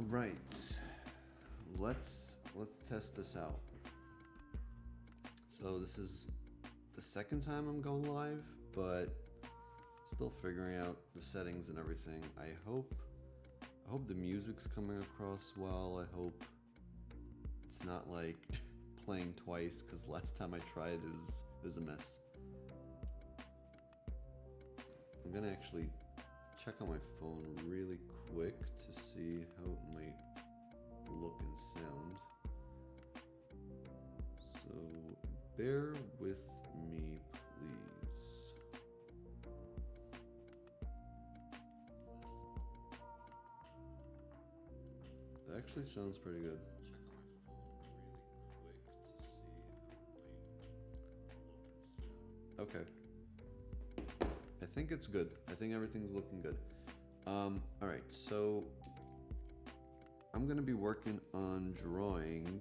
Right, let's test this out. So this is the second time I'm going live, but still figuring out the settings and everything. I hope the music's coming across well. I hope it's not like playing twice, because last time I tried it was a mess. I'm gonna actually check on my phone really quick to see how it might look and sound. So bear with me, please. That actually sounds pretty good. Check on my phone really quick to see how it might look and sound. Okay. I think it's good. I think everything's looking good. Alright, so I'm gonna be working on drawing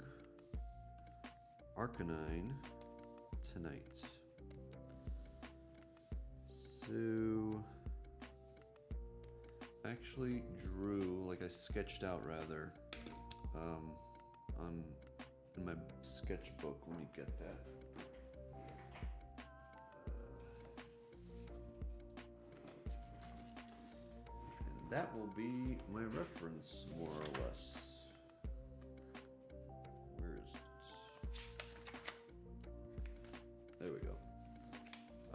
Arcanine tonight. So I actually drew, like I sketched out rather, in my sketchbook. Let me get that. That will be my reference, more or less. Where is it? There we go.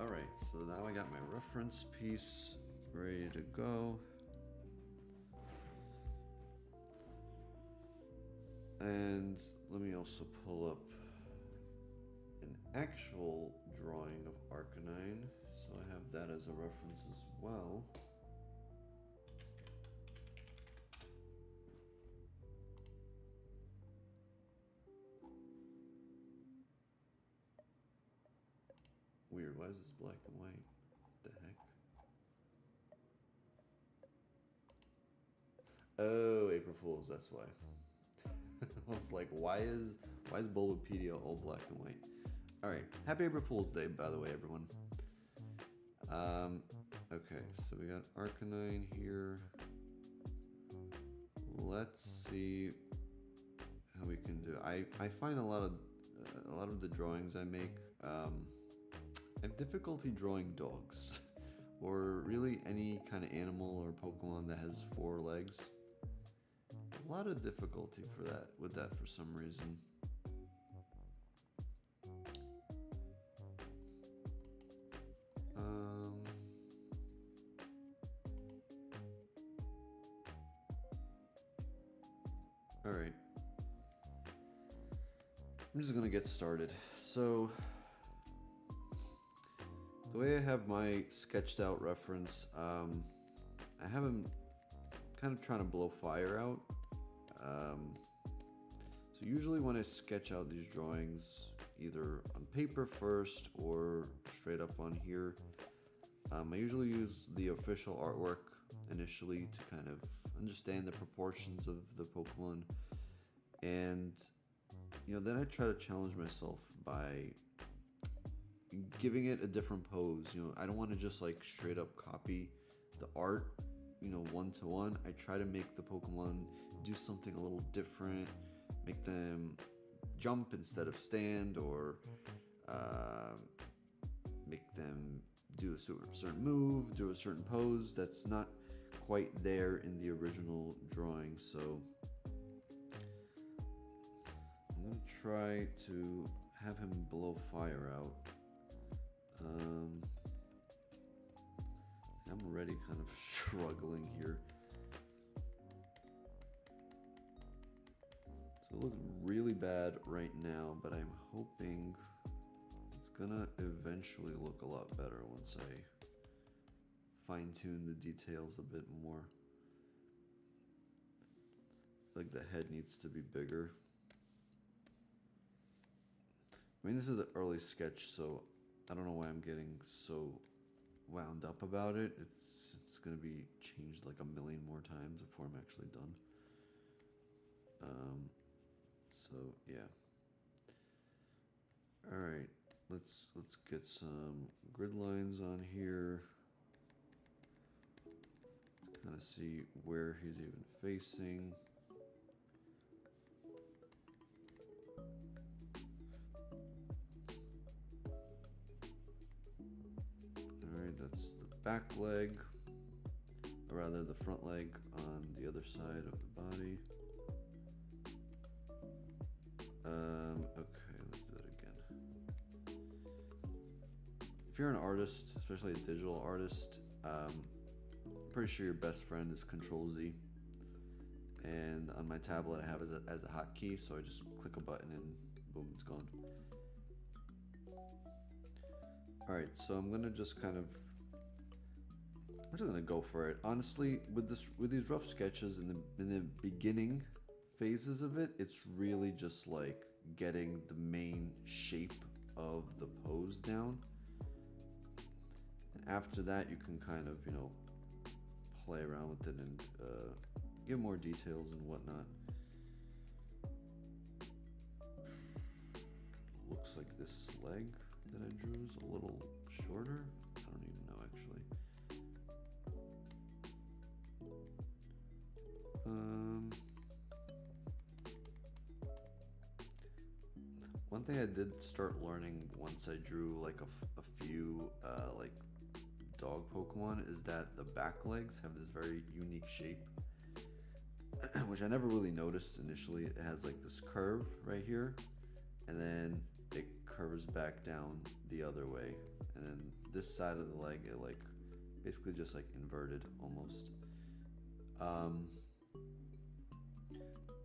Alright, so now I got my reference piece ready to go. And let me also pull up an actual drawing of Arcanine, so I have that as a reference as well. Weird, why is this black and white? What the heck? Oh, April Fools, that's why. I was like, why is Bulbapedia all black and white? Alright, happy April Fool's Day, by the way, everyone. Okay, so we got Arcanine here. Let's see how we can do. I find a lot of the drawings I make, I have difficulty drawing dogs, or really any kind of animal or Pokemon that has 4 legs. A lot of difficulty with that for some reason. All right. I'm just gonna get started. So the way I have my sketched out reference, I have him kind of trying to blow fire out. So usually when I sketch out these drawings, either on paper first or straight up on here, I usually use the official artwork initially to kind of understand the proportions of the Pokemon. And, then I try to challenge myself by giving it a different pose. I don't want to just like straight up copy the art, one to one. I try to make the Pokemon do something a little different, make them jump instead of stand, or make them do a certain move, do a certain pose that's not quite there in the original drawing. So I'm gonna try to have him blow fire out. I'm already kind of struggling here. So it looks really bad right now, but I'm hoping it's gonna eventually look a lot better once I fine-tune the details a bit more. Like the head needs to be bigger. I mean, this is the early sketch, so I don't know why I'm getting so wound up about it. It's gonna be changed like a million more times before I'm actually done. So yeah. All right, let's get some grid lines on here to kind of see where he's even facing. leg, or rather the front leg on the other side of the body. Okay, let's do it again. If you're an artist, especially a digital artist, I'm pretty sure your best friend is Control Z. And on my tablet I have it as a hotkey, so I just click a button and boom, it's gone. Alright, so I'm gonna just I'm just gonna go for it. Honestly, with these rough sketches in the beginning phases of it, it's really just like getting the main shape of the pose down. And after that, you can kind of, play around with it and give more details and whatnot. Looks like this leg that I drew is a little shorter. I don't even know actually. One thing I did start learning once I drew like a few like dog Pokemon is that the back legs have this very unique shape, which I never really noticed initially. It has like this curve right here, and then it curves back down the other way, and then this side of the leg, it like basically just like inverted almost.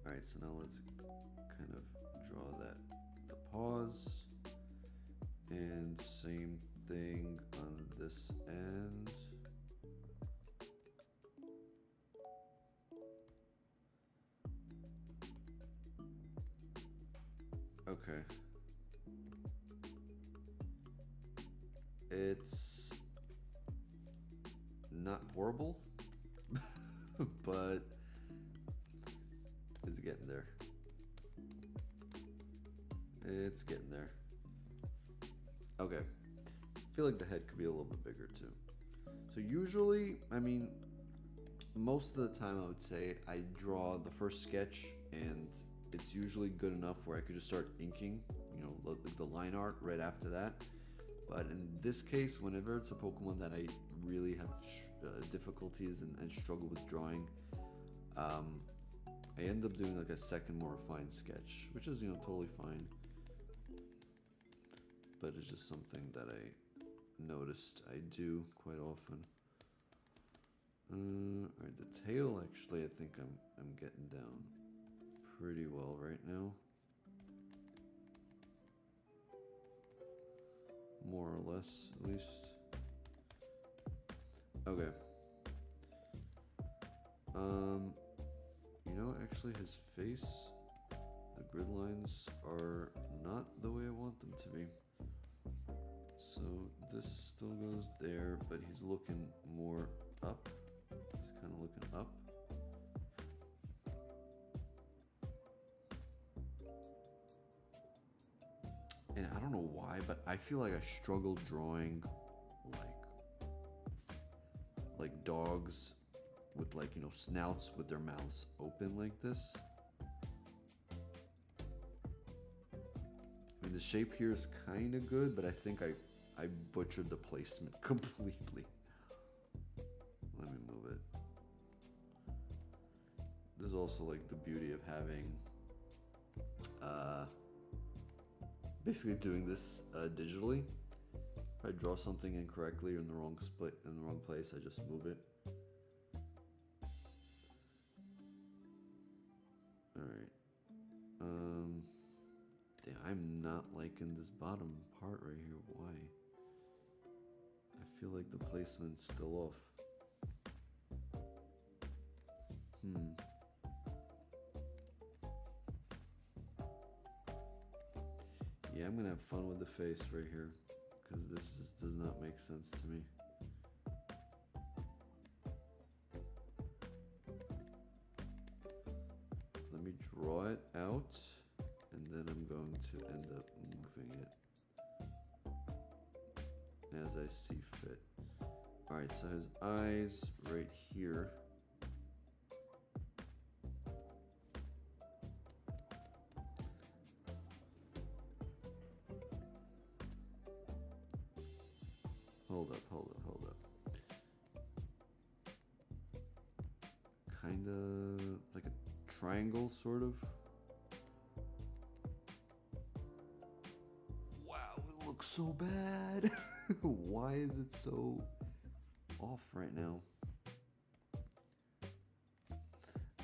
Alright, so now let's kind of draw the paws, and same thing on this end. Okay. It's not horrible, but it's getting there. It's getting there. Okay. I feel like the head could be a little bit bigger too. So usually, I mean, most of the time I would say I draw the first sketch and it's usually good enough where I could just start inking, the line art right after that. But in this case, whenever it's a Pokemon that I really have difficulties and struggle with drawing, I end up doing like a second more refined sketch, which is totally fine. But it's just something that I noticed I do quite often. Alright, the tail actually I think I'm getting down pretty well right now. More or less, at least. Okay. Actually his face, the grid lines are not the way I want them to be. So this still goes there, but he's looking more up. He's kind of looking up. And I don't know why, but I feel like I struggle drawing like dogs with snouts with their mouths open like this. I mean, the shape here is kind of good, but I think I butchered the placement completely. Let me move it. This is also like the beauty of having basically doing this digitally. If I draw something incorrectly or in the wrong place, I just move it. Alright. Damn, I'm not liking this bottom part right here. Why? I feel like the placement's still off. Yeah, I'm gonna have fun with the face right here, because this just does not make sense to me. Let me draw it out, and then I'm going to end up moving it as I see fit. Alright, so his eyes right here. Hold up. kinda like a triangle, sort of. Wow, it looks so bad. Why is it so off right now?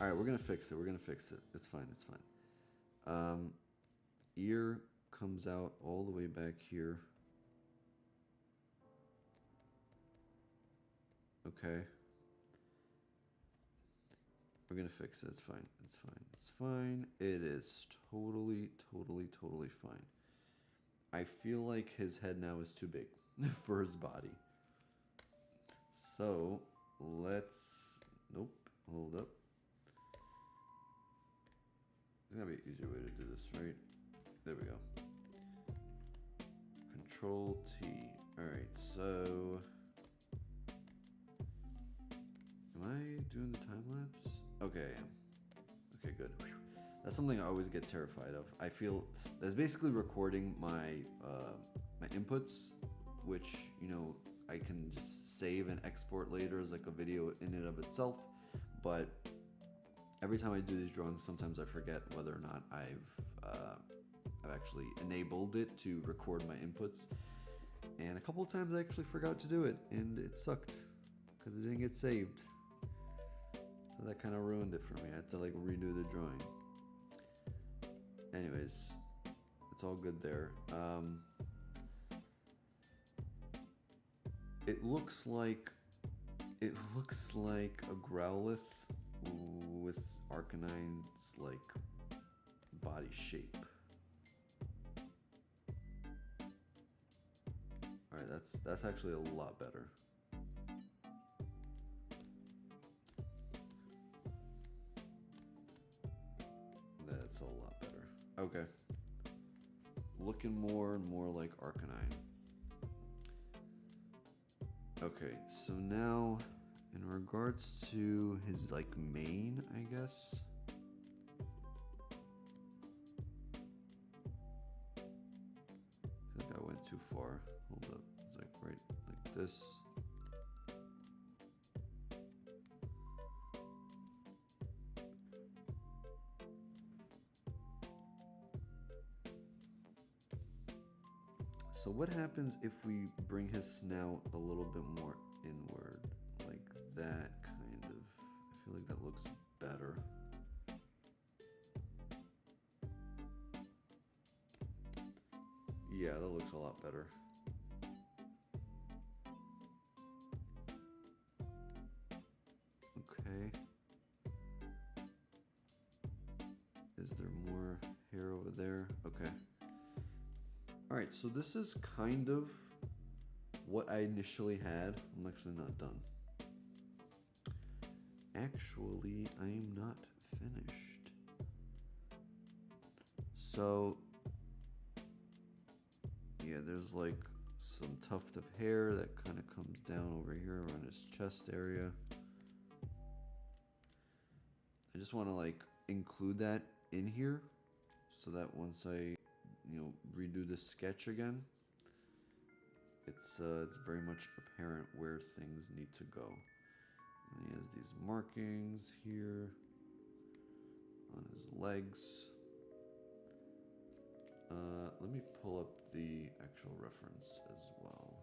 All right, we're gonna fix it. We're gonna fix it. It's fine. It's fine. Ear comes out all the way back here. Okay. We're gonna fix it. It's fine. It's fine. It's fine. It is totally, totally, totally fine. I feel like his head now is too big for his body. So let's. Nope. Hold up. There's gotta be an easier way to do this, right? There we go. Control T. Alright, so. Am I doing the time lapse? Okay, I am. Okay, good. That's something I always get terrified of. I feel that's basically recording my my inputs, which, you know, I can just save and export later as like a video in and of itself. But every time I do these drawings, sometimes I forget whether or not I've actually enabled it to record my inputs. And a couple of times I actually forgot to do it, and it sucked because it didn't get saved. So that kind of ruined it for me. I had to like redo the drawing. Anyways, it's all good there. It looks like a Growlithe with Arcanine's like body shape. All right, that's actually a lot better. That's a lot better. Okay. Looking more and more like Arcanine. Okay, so now in regards to his like mane, I guess. I feel like I went too far. Hold up. It's like right like this. So what happens if we bring his snout a little bit more inward? Like that kind of. I feel like that looks better. Yeah, that looks a lot better. Okay. Is there more hair over there? Okay. Alright, so this is kind of what I initially had. I'm actually not done. Actually, I am not finished. So, yeah, there's like some tuft of hair that kind of comes down over here around his chest area. I just want to like include that in here so that once I redo the sketch again, it's very much apparent where things need to go. And he has these markings here on his legs. Let me pull up the actual reference as well.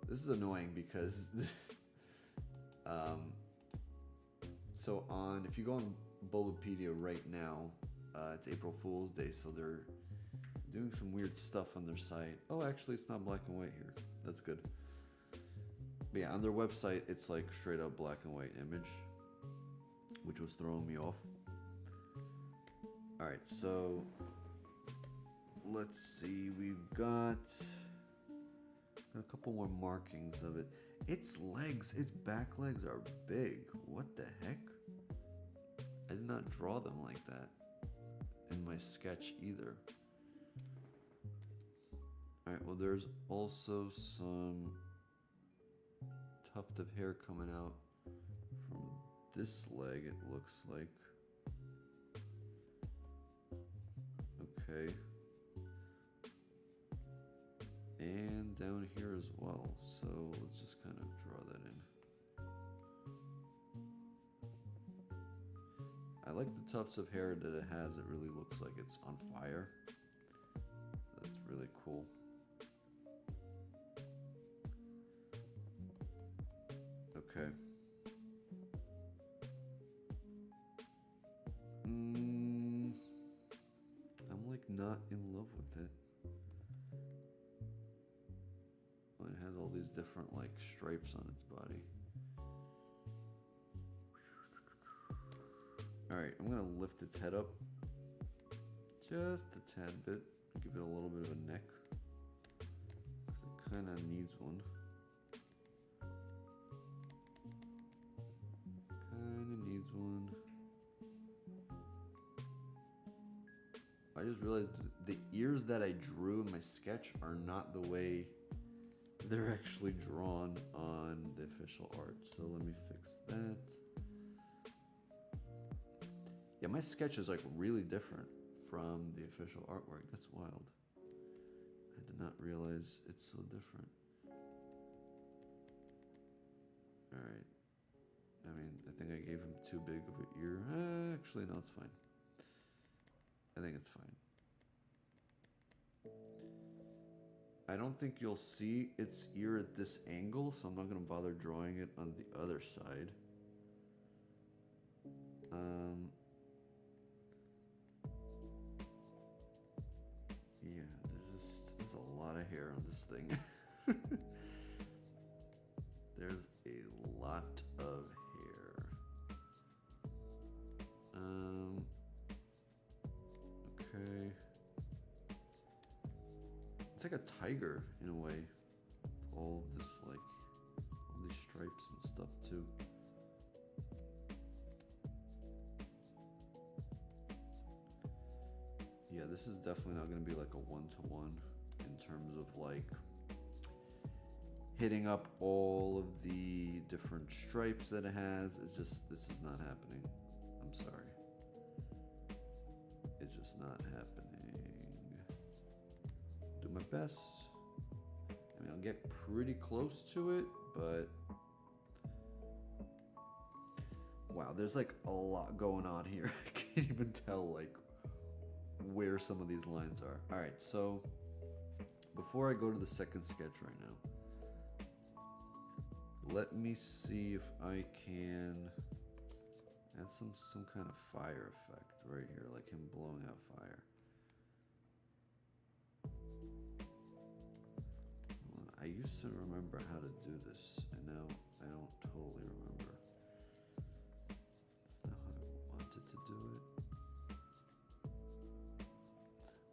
This is annoying because so if you go on Bulbapedia right now, it's April Fool's Day, so they're doing some weird stuff on their site. Oh, actually, it's not black and white here. That's good. But yeah, on their website, it's like straight up black and white image, which was throwing me off. All right, so let's see. We've got a couple more markings of it. Its legs, its back legs are big. What the heck? I did not draw them like that in my sketch either. Alright, well there's also some tuft of hair coming out from this leg, it looks like. Okay. And down here as well. So let's just kind of draw that in. I like the tufts of hair that it has. It really looks like it's on fire. That's really cool. Okay. I'm like not in love with it. Well, it has all these different like stripes on its body. Alright, I'm gonna lift its head up just a tad bit. Give it a little bit of a neck. It kinda needs one. I just realized the ears that I drew in my sketch are not the way they're actually drawn on the official art. So let me fix that. Yeah, my sketch is like really different from the official artwork. That's wild. I did not realize it's so different. Alright. I mean, I think I gave him too big of an ear. Actually, no, it's fine. I think it's fine. I don't think you'll see its ear at this angle, so I'm not going to bother drawing it on the other side. Yeah, there's a lot of hair on this thing. There's a lot of hair. Okay. It's like a tiger in a way. All this like all these stripes and stuff too. Yeah, this is definitely not going to be like a one-to-one in terms of like hitting up all of the different stripes that it has. It's just, this is not happening. I'm sorry. It's just not happening. Do my best. I mean, I'll get pretty close to it, but wow, there's like a lot going on here. I can't even tell like where some of these lines are. All right, so before I go to the second sketch right now, let me see if I can add some kind of fire effect right here, like him blowing out fire. I used to remember how to do this, and now I don't totally remember. That's not how I wanted to do it.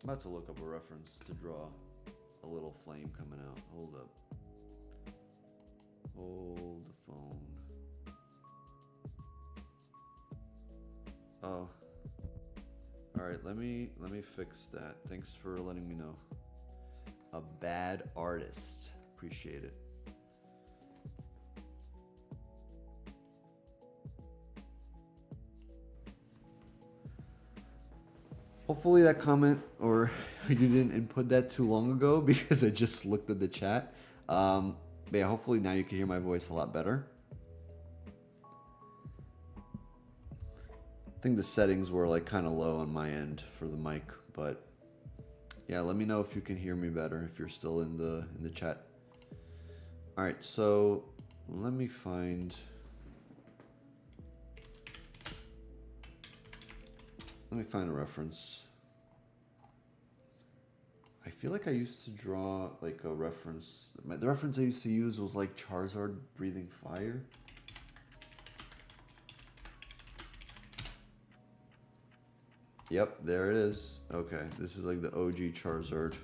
I'm about to look up a reference to draw a little flame coming out. Hold up. Hold the phone. Oh. Alright, let me fix that. Thanks for letting me know. A bad artist. Appreciate it. Hopefully that comment, or you didn't input that too long ago because I just looked at the chat. But yeah, hopefully now you can hear my voice a lot better. I think the settings were like kind of low on my end for the mic, but yeah, let me know if you can hear me better if you're still in the chat. All right, so let me find a reference. I feel like I used to draw like a reference. The reference I used to use was like Charizard breathing fire. Yep, there it is. Okay, this is like the OG Charizard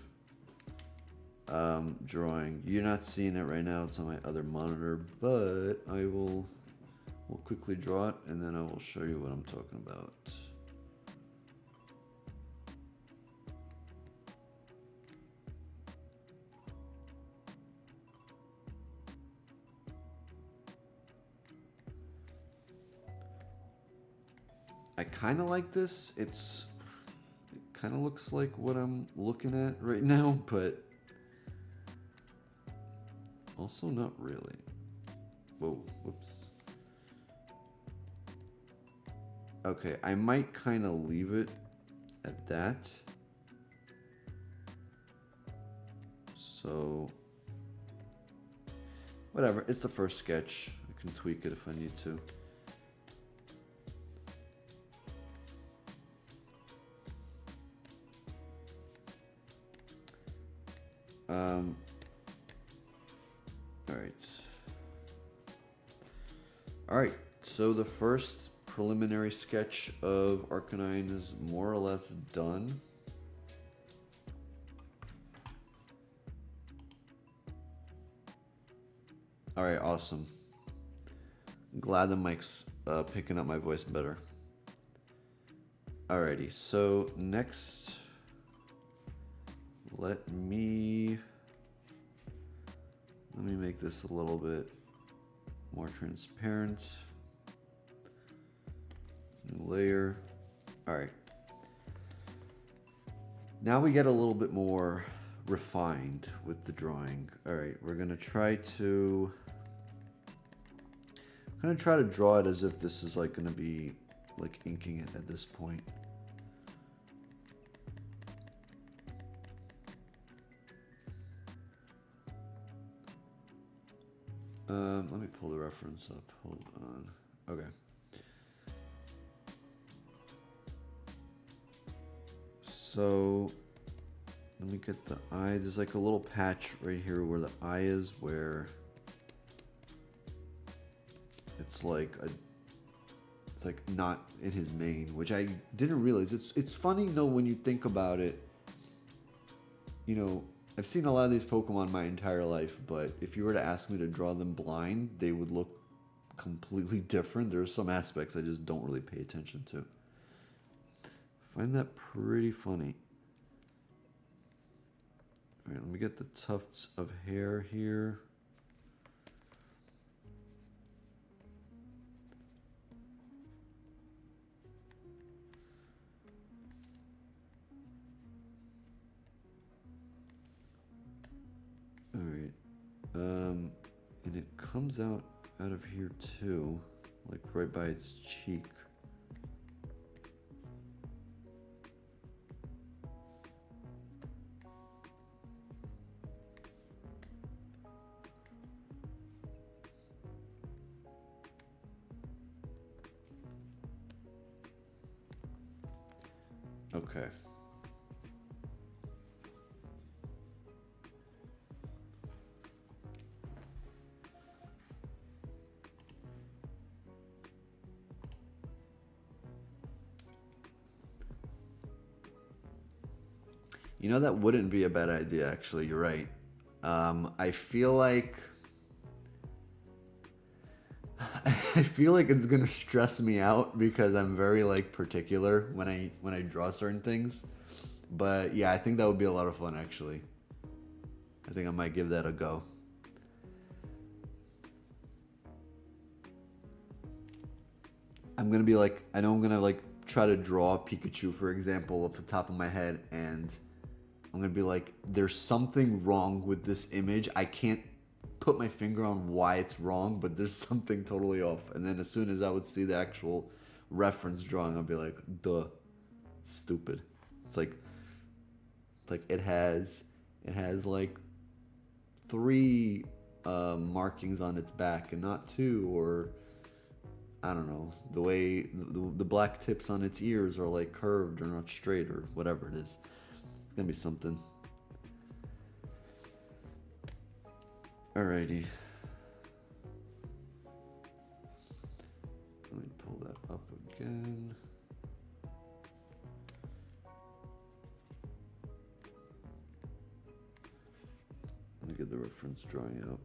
drawing. You're not seeing it right now. It's on my other monitor, but I will quickly draw it and then I will show you what I'm talking about. I kind of like this. It kind of looks like what I'm looking at right now, but Also not really. Whoa, whoops. Okay, I might kind of leave it at that. So, whatever, it's the first sketch. I can tweak it if I need to. Alright, so the first preliminary sketch of Arcanine is more or less done. Alright, awesome. I'm glad the mic's picking up my voice better. Alrighty, so next, let me make this a little bit more transparent. New layer. Alright. Now we get a little bit more refined with the drawing. Alright, we're gonna try to draw it as if this is like gonna be like inking it at this point. Let me pull the reference up. Hold on. Okay. So let me get the eye. There's like a little patch right here where the eye is, where it's like not in his mane, which I didn't realize. It's funny, you know, when you think about it. You know, I've seen a lot of these Pokemon my entire life, but if you were to ask me to draw them blind, they would look completely different. There are some aspects I just don't really pay attention to. I find that pretty funny. Alright, let me get the tufts of hair here. Alright, and it comes out of here too, like right by its cheek. Okay. You know, that wouldn't be a bad idea, actually. You're right. I feel like it's gonna stress me out because I'm very like particular when I draw certain things. But yeah, I think that would be a lot of fun, actually. I think I might give that a go. I'm gonna be like, I know I'm gonna like try to draw Pikachu, for example, off the top of my head, and I'm gonna be like, there's something wrong with this image. I can't put my finger on why it's wrong, but there's something totally off. And then as soon as I would see the actual reference drawing, I'd be like, duh, stupid. It's like it has like 3 markings on its back and not 2, or I don't know, the way the black tips on its ears are like curved or not straight or whatever it is. It's gonna be something. Alrighty. Let me pull that up again. Let me get the reference drawing out.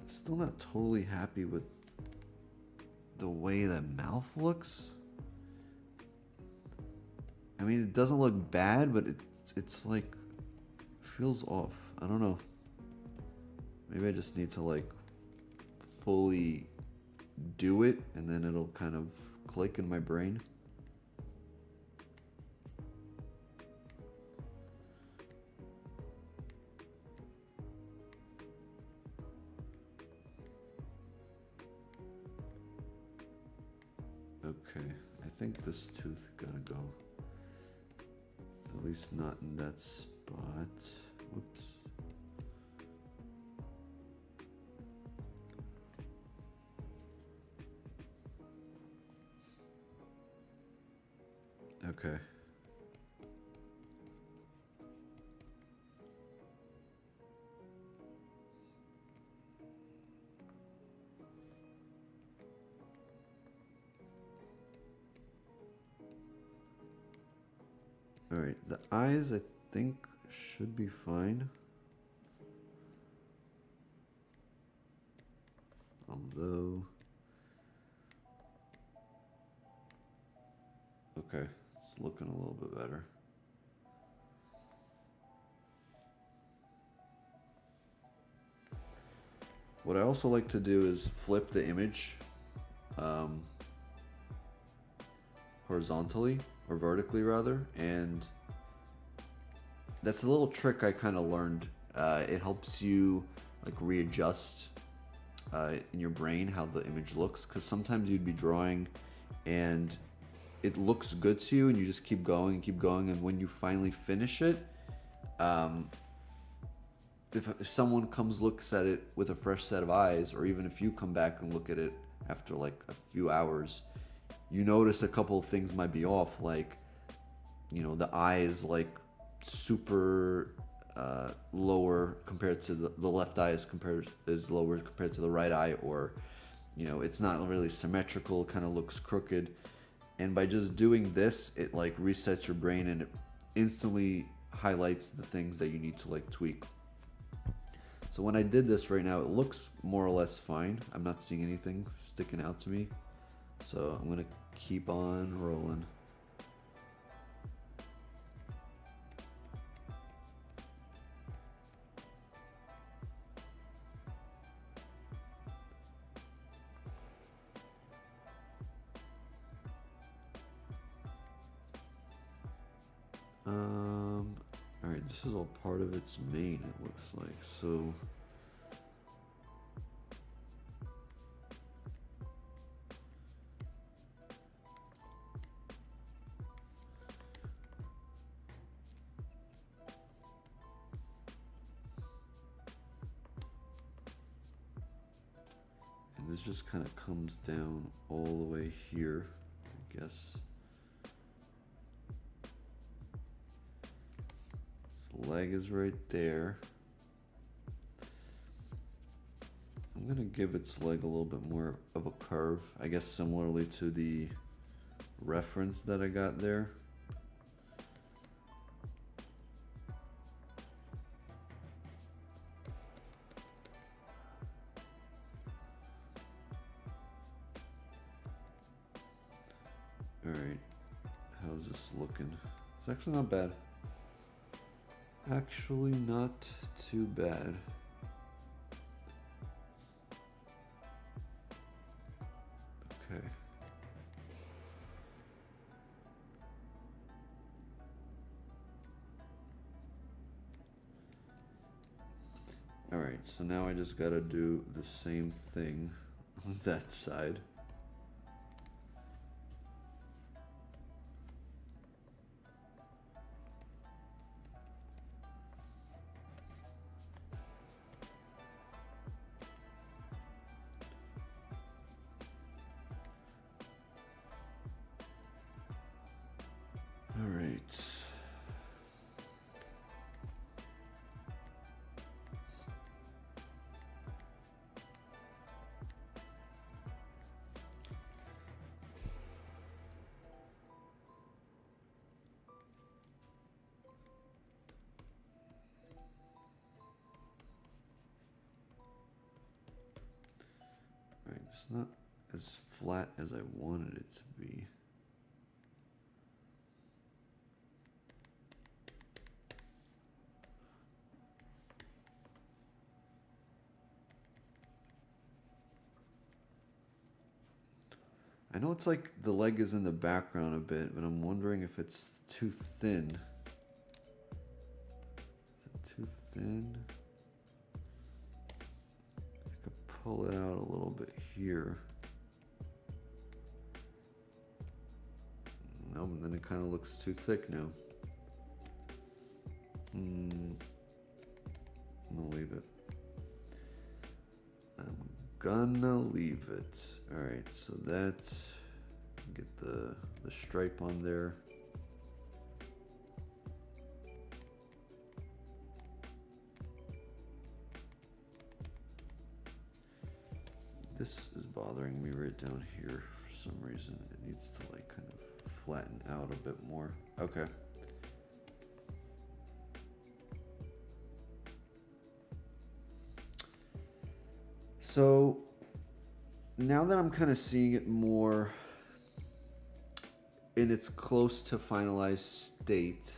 Still not totally happy with the way that mouth looks. I mean, it doesn't look bad, but it's like feels off. I don't know. Maybe I just need to like fully do it, and then it'll kind of click in my brain. Okay, I think this tooth gotta go. At least not in that spot. Whoops. Okay. Alright, the eyes I think should be fine. Although... Okay, it's looking a little bit better. What I also like to do is flip the image horizontally, or vertically rather, and that's a little trick I kind of learned. It helps you like readjust in your brain how the image looks, because sometimes you'd be drawing and it looks good to you and you just keep going and keep going, and when you finally finish it, if someone looks at it with a fresh set of eyes, or even if you come back and look at it after like a few hours, you notice a couple of things might be off, like, you know, the eye is like super lower compared to the left eye is lower compared to the right eye, or, you know, it's not really symmetrical, kind of looks crooked. And by just doing this, it like resets your brain and it instantly highlights the things that you need to like tweak. So when I did this right now, it looks more or less fine. I'm not seeing anything sticking out to me. So I'm gonna keep on rolling. Alright, this is all part of its mane, it looks like. So and this just kind of comes down all the way here, I guess. Leg is right there. I'm gonna give its leg a little bit more of a curve, I guess similarly to the reference that I got there. Alright, how's this looking? It's actually not bad. Actually not too bad. Okay. Alright, so now I just gotta do the same thing on that side. It's not as flat as I wanted it to be. I know it's like the leg is in the background a bit, but I'm wondering if it's too thin. Is it too thin? I could pull it out a little bit here. No, but then it kind of looks too thick now. I'm gonna leave it. I'm gonna leave it. Alright, so that's... Get the stripe on there. This is bothering me right down here for some reason. It needs to like kind of flatten out a bit more. Okay. So now that I'm kind of seeing it more in its close to finalized state,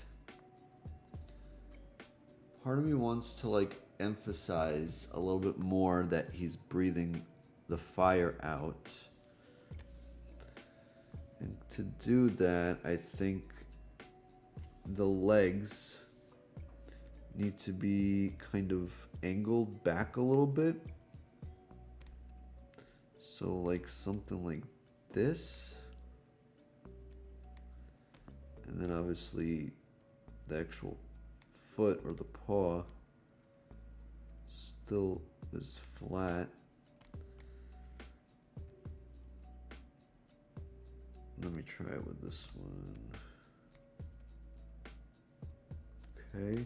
part of me wants to like emphasize a little bit more that he's breathing the fire out. And to do that, I think the legs need to be kind of angled back a little bit. So like something like this. And then obviously the actual foot or the paw still is flat. Let me try it with this one. Okay.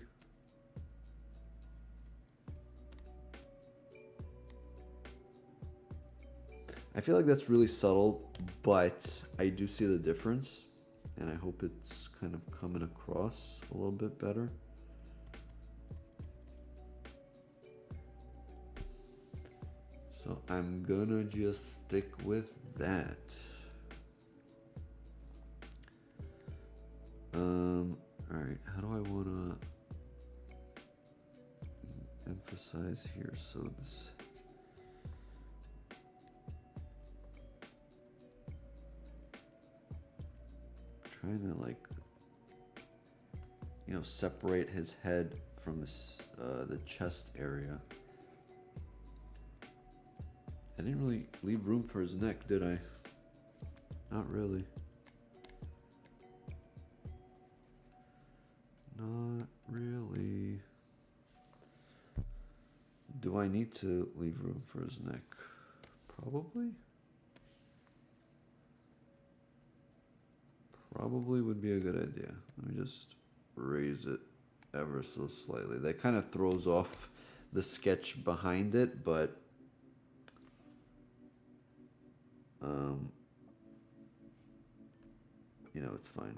I feel like that's really subtle, but I do see the difference, and I hope it's kind of coming across a little bit better. So I'm gonna just stick with that. Alright, how do I wanna emphasize here? So this... Trying to like, you know, separate his head from his, the chest area. I didn't really leave room for his neck, did I? Not really. Not really. Do I need to leave room for his neck? Probably. Probably would be a good idea. Let me just raise it ever so slightly. That kind of throws off the sketch behind it, but you know, it's fine.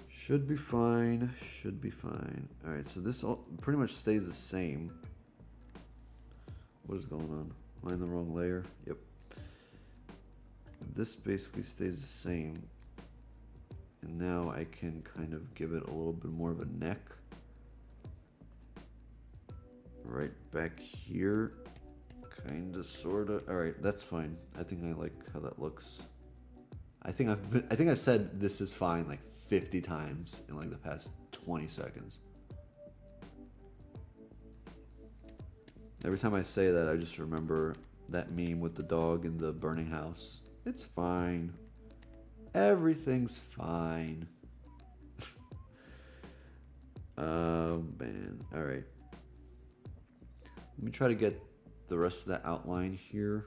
Should be fine. Should be fine. All right, so this all pretty much stays the same. What is going on? Am I in the wrong layer? Yep. This basically stays the same. And now I can kind of give it a little bit more of a neck. Right back here. Kinda, sorta. Alright, that's fine. I think I like how that looks. I think I've said this is fine like 50 times in like the past 20 seconds. Every time I say that, I just remember that meme with the dog in the burning house. It's fine. Everything's fine. Man. Alright. Let me try to get the rest of that outline here.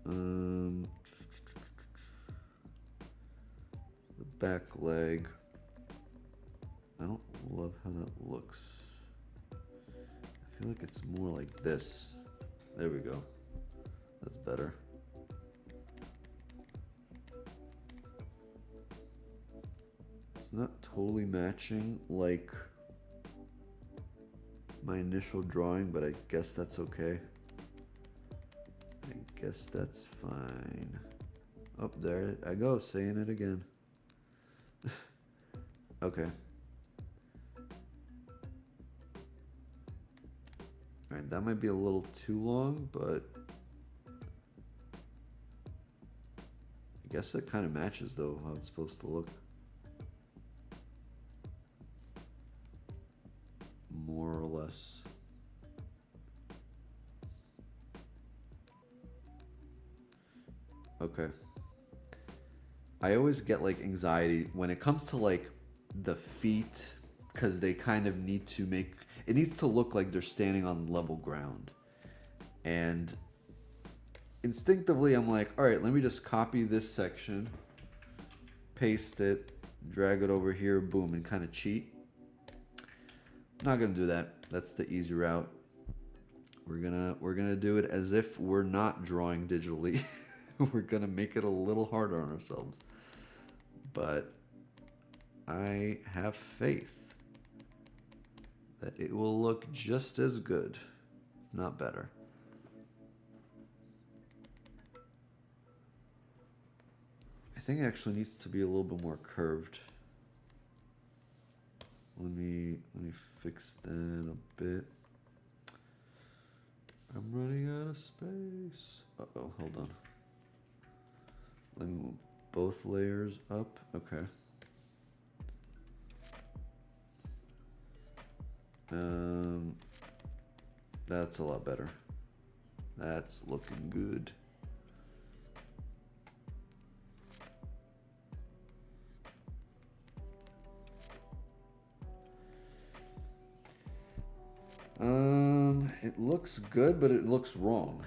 The back leg. I don't love how that looks. I feel like it's more like this. There we go. That's better. It's not totally matching like my initial drawing, but I guess that's okay. I guess that's fine. Oh, there I go, saying it again. Okay. Alright, that might be a little too long, but I guess that kind of matches though how it's supposed to look. More or less. Okay. I always get like anxiety when it comes to like the feet because they kind of need to make it needs to look like they're standing on level ground. And instinctively I'm like, all right, let me just copy this section, paste it, drag it over here, boom, and kind of cheat. Not gonna do that. That's the easy route. We're gonna do it as if we're not drawing digitally. We're gonna make it a little harder on ourselves. But I have faith that it will look just as good, if not better. I think it actually needs to be a little bit more curved. Let me fix that a bit. I'm running out of space. Uh-oh, hold on. Let me move both layers up. Okay. That's a lot better. That's looking good. It looks good, but it looks wrong.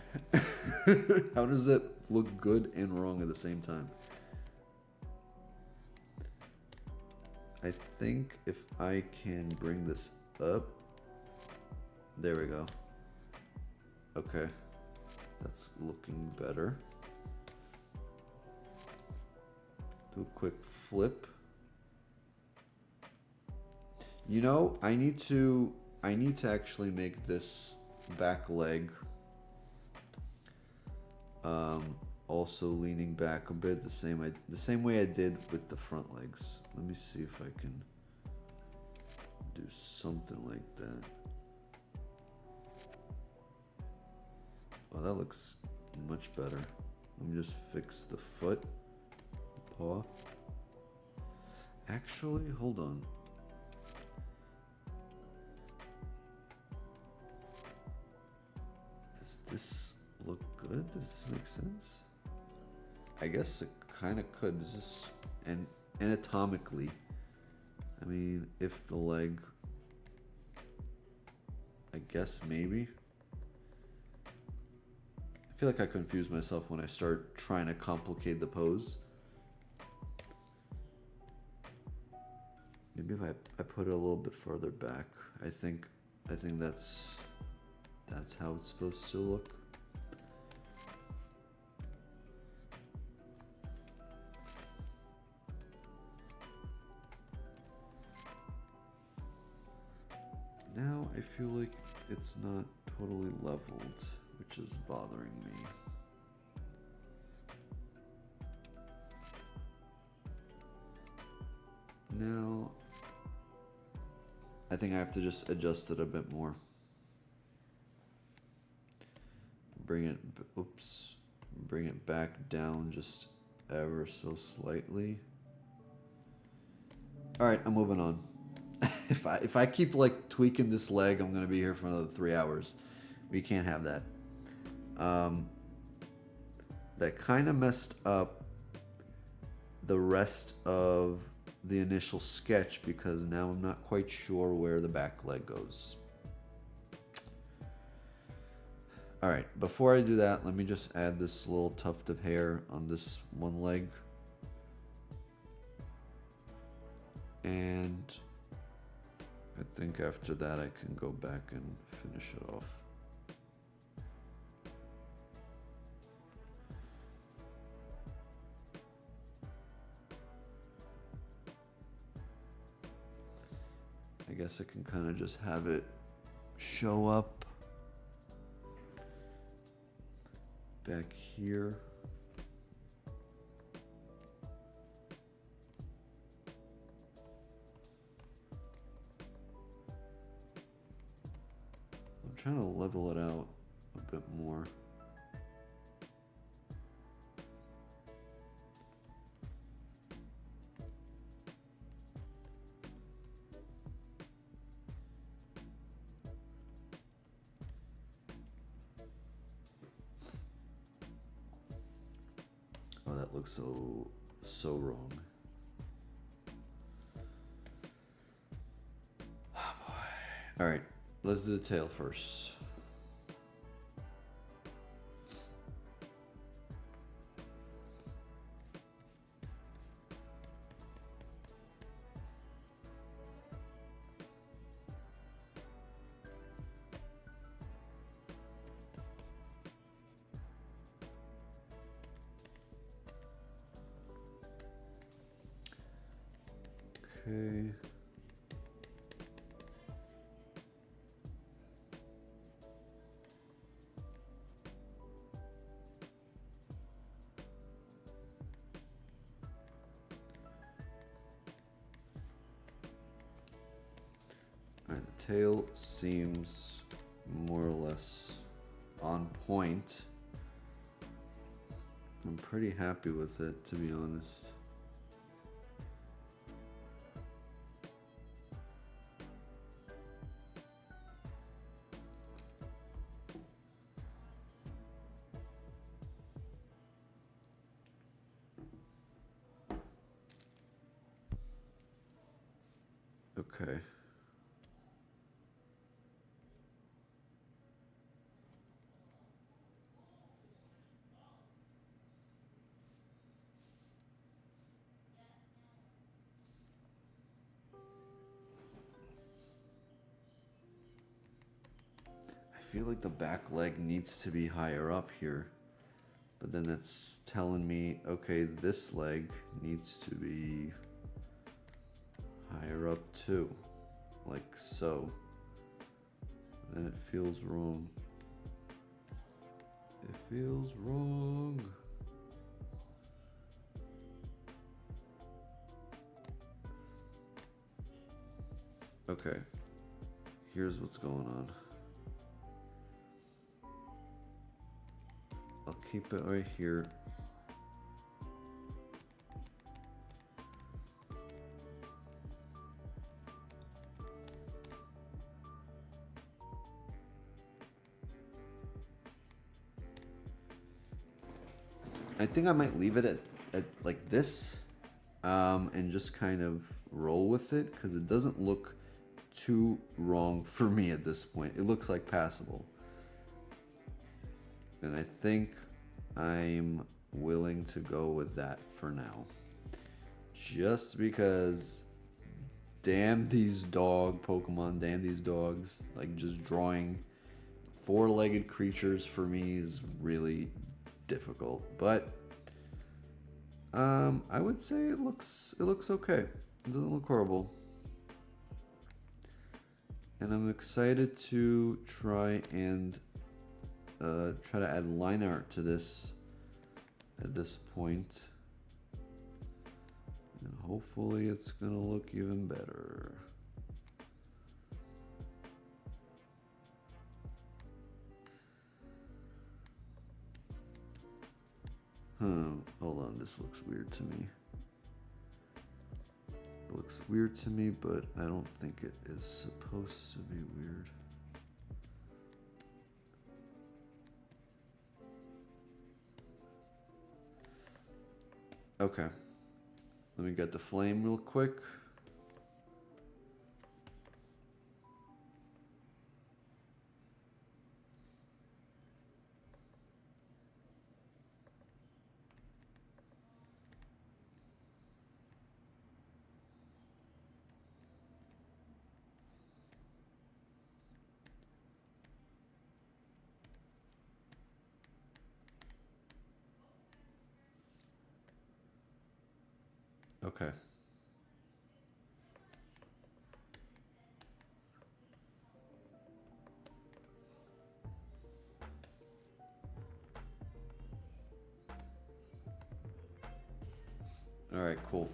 How does that look good and wrong at the same time? I think if I can bring this up. There we go. Okay. That's looking better. Do a quick flip. You know, I need to actually make this back leg also leaning back a bit the same way I did with the front legs. Let me see if I can do something like that. Oh, that looks much better. Let me just fix the foot, paw. Actually, hold on. Does this look good? Does this make sense? I guess it kind of could. Does this, and anatomically, I mean, if the leg, I guess maybe. I feel like I confuse myself when I start trying to complicate the pose. Maybe if I put it a little bit further back. I think that's how it's supposed to look. Now I feel like it's not totally leveled, which is bothering me. Now, I think I have to just adjust it a bit more. Bring it back down just ever so slightly. All right, I'm moving on. If I keep like tweaking this leg, I'm gonna be here for another 3 hours. We can't have that. That kind of messed up the rest of the initial sketch because now I'm not quite sure where the back leg goes. All right, before I do that, let me just add this little tuft of hair on this one leg. And I think after that I can go back and finish it off. I guess I can kind of just have it show up back here. I'm trying to level it out a bit more. Oh, that looks so wrong. Oh boy. All right, let's do the tail first. Okay. All right, the tail seems more or less on point. I'm pretty happy with it, to be honest. Okay. I feel like the back leg needs to be higher up here. But then it's telling me, okay, this leg needs to be higher up too. Like so. Then it feels wrong. It feels wrong. Okay. Here's what's going on. I'll keep it right here. I think I might leave it at like this, and just kind of roll with it because it doesn't look too wrong for me at this point. It looks like passable. And I think I'm willing to go with that for now. Just because, damn these dog Pokemon, damn these dogs. Like, just drawing four-legged creatures for me is really difficult. But, I would say it looks okay. It doesn't look horrible. And I'm excited to try to add line art to this at this point. And hopefully it's gonna look even better. Hold on, this looks weird to me. It looks weird to me, but I don't think it is supposed to be weird. Okay. Let me get the flame real quick. Okay. All right, cool.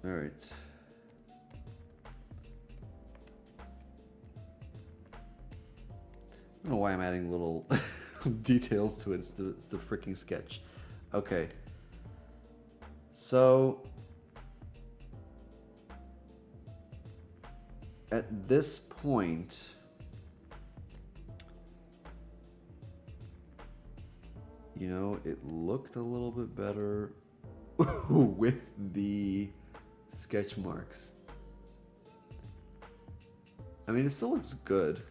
All right. don't know why I'm adding little details to it. It's the freaking sketch. Okay. So at this point, you know, it looked a little bit better with the sketch marks. I mean, it still looks good.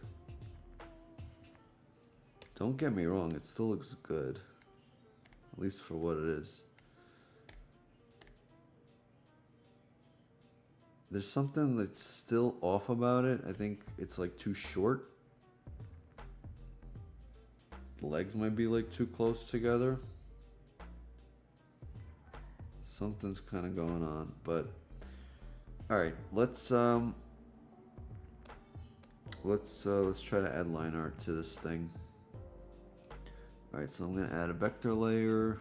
Don't get me wrong, it still looks good. At least for what it is. There's something that's still off about it. I think it's like too short. The legs might be like too close together. Something's kind of going on, but all right, let's try to add line art to this thing. All right, so I'm gonna add a vector layer.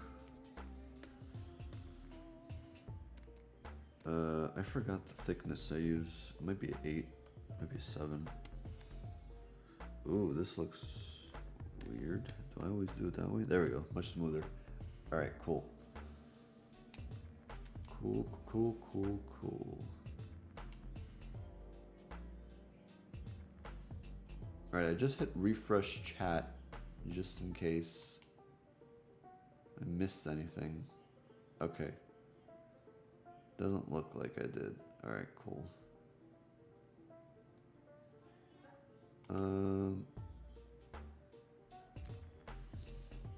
I forgot the thickness I use. It might be 8, maybe 7. Ooh, this looks weird. Do I always do it that way? There we go, much smoother. All right, cool. Cool. All right, I just hit refresh chat just in case I missed anything. Okay. Doesn't look like I did. All right, cool.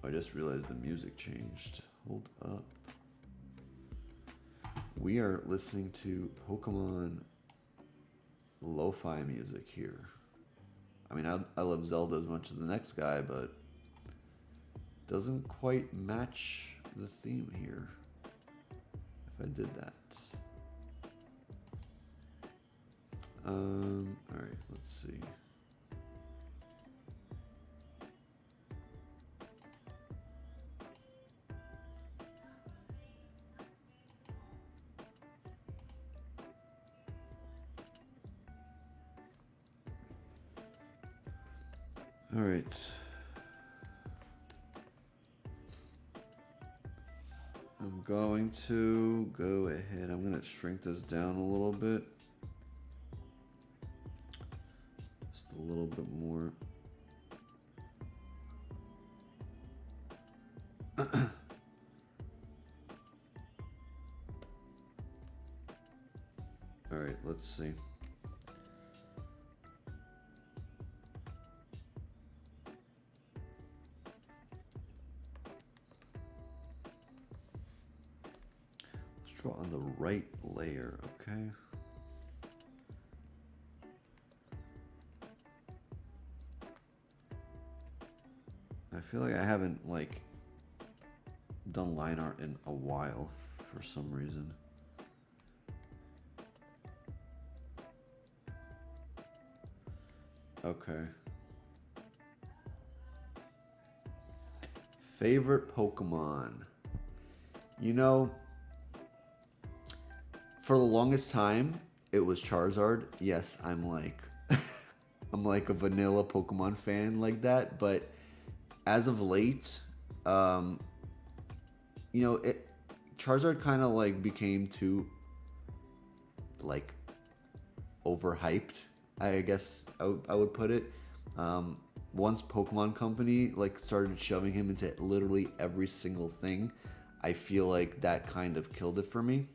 I just realized the music changed. Hold up. We are listening to Pokemon lo-fi music here. I mean, I love Zelda as much as the next guy, but doesn't quite match the theme here. If I did that. All right, let's see. All right. I'm going to go ahead. I'm going to shrink this down a little bit. Just a little bit more. All right, let's see. On the right layer, okay? I feel like I haven't like done line art in a while for some reason. Okay. Favorite Pokemon? You know, for the longest time, it was Charizard. Yes, I'm like a vanilla Pokemon fan like that, but as of late, you know, Charizard kind of like became too like overhyped, I guess I would put it. Once Pokemon Company like started shoving him into literally every single thing, I feel like that kind of killed it for me.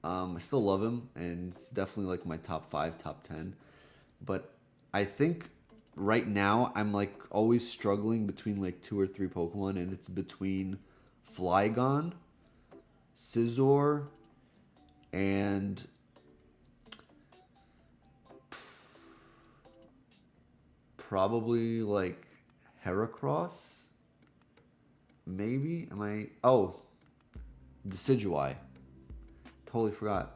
I still love him, and it's definitely like my top 5, top 10. But I think right now I'm like always struggling between like 2 or 3 Pokemon, and it's between Flygon, Scizor, and probably like Heracross. Maybe? Oh, Decidueye. Totally forgot.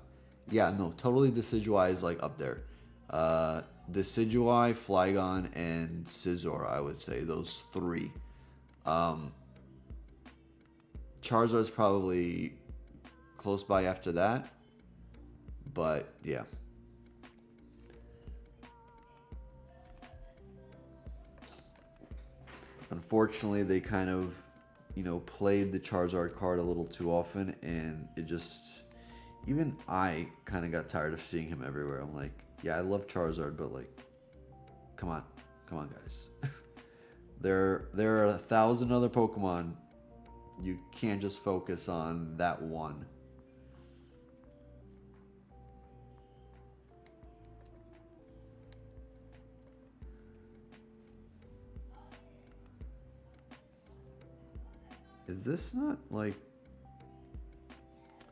Yeah, no, totally Decidueye is like up there. Decidueye, Flygon, and Scizor, I would say. Those 3. Charizard's probably close by after that. But, yeah. Unfortunately, they kind of, played the Charizard card a little too often, and it just, even I kind of got tired of seeing him everywhere. I'm like, yeah, I love Charizard, but like, come on, guys. There are 1,000 other Pokemon. You can't just focus on that one. Is this not like...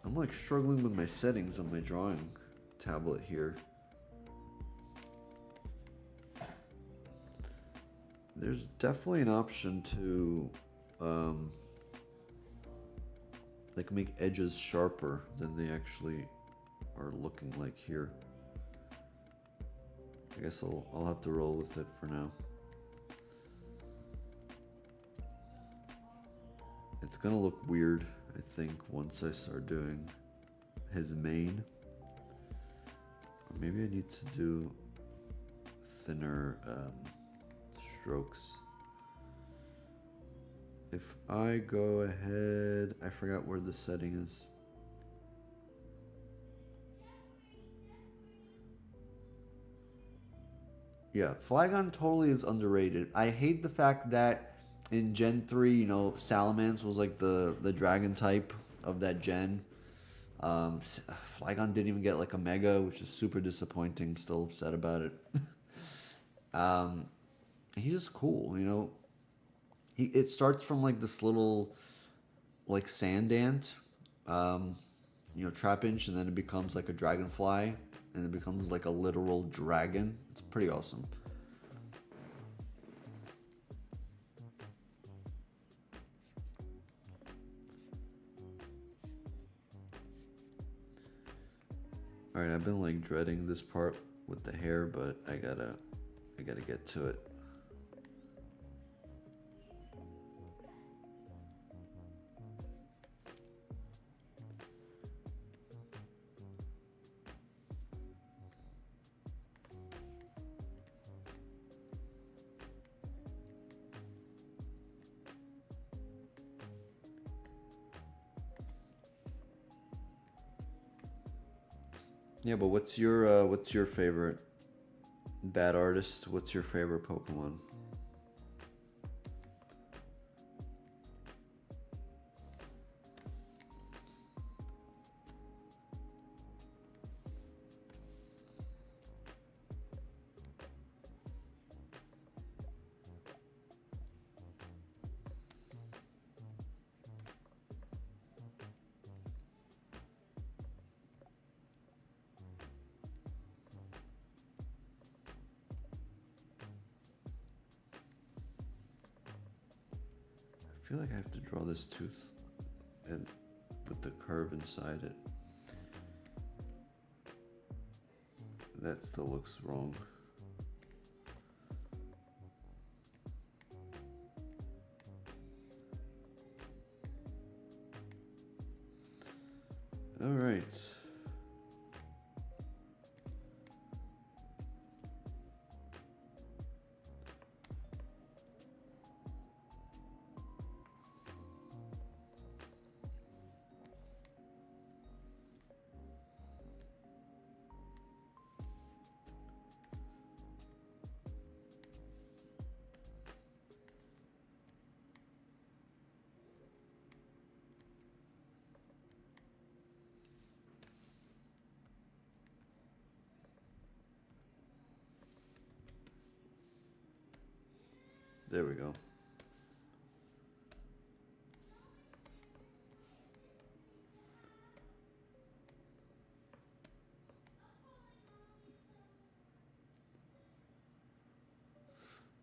I'm like struggling with my settings on my drawing tablet here. There's definitely an option to like make edges sharper than they actually are looking like here. I guess I'll have to roll with it for now. It's gonna look weird, I think, once I start doing his mane. Or maybe I need to do thinner strokes. If I go ahead, I forgot where the setting is. Yeah, Flygon totally is underrated. I hate the fact that in Gen 3, Salamence was like the dragon type of that gen. Flygon didn't even get like a Mega, which is super disappointing. I'm still upset about it. He's just cool, It starts from like this little like sand ant, Trapinch, and then it becomes like a dragonfly, and it becomes like a literal dragon. It's pretty awesome. Alright, I've been like dreading this part with the hair, but I gotta get to it. Yeah, but what's your favorite bad artist? What's your favorite Pokemon? I feel like I have to draw this tooth and put the curve inside it. That still looks wrong. All right. There we go.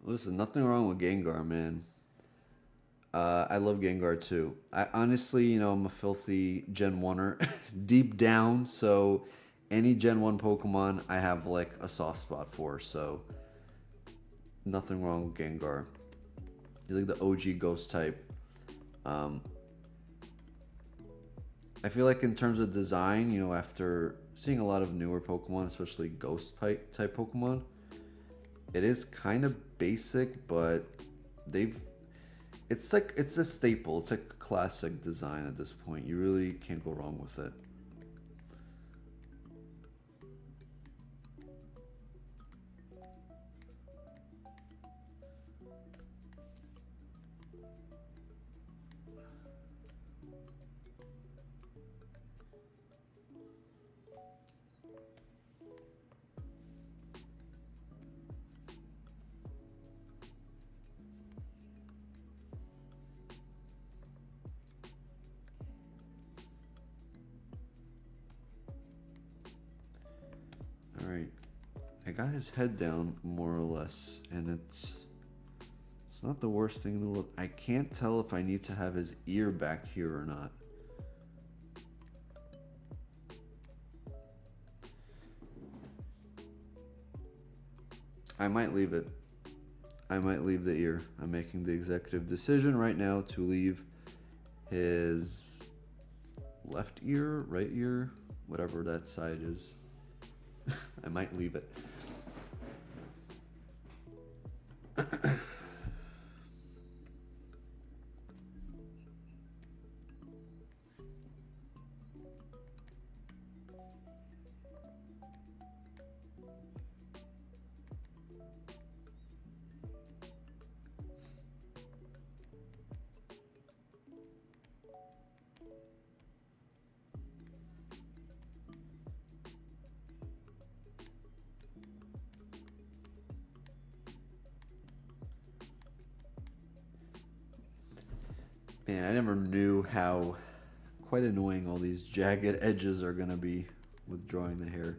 Listen, nothing wrong with Gengar, man. I love Gengar too. I honestly, I'm a filthy Gen 1er deep down, so any Gen 1 Pokemon I have like a soft spot for, so nothing wrong with Gengar. He's like the OG ghost type. I feel like in terms of design, after seeing a lot of newer Pokemon, especially ghost type Pokemon, it is kind of basic, but they've it's a staple. It's like a classic design at this point. You really can't go wrong with it. All right, I got his head down more or less, and it's not the worst thing to look. I can't tell if I need to have his ear back here or not. I might leave it. I might leave the ear. I'm making the executive decision right now to leave his left ear, right ear, whatever that side is. I might leave it. Man, I never knew how quite annoying all these jagged edges are gonna be with drawing the hair.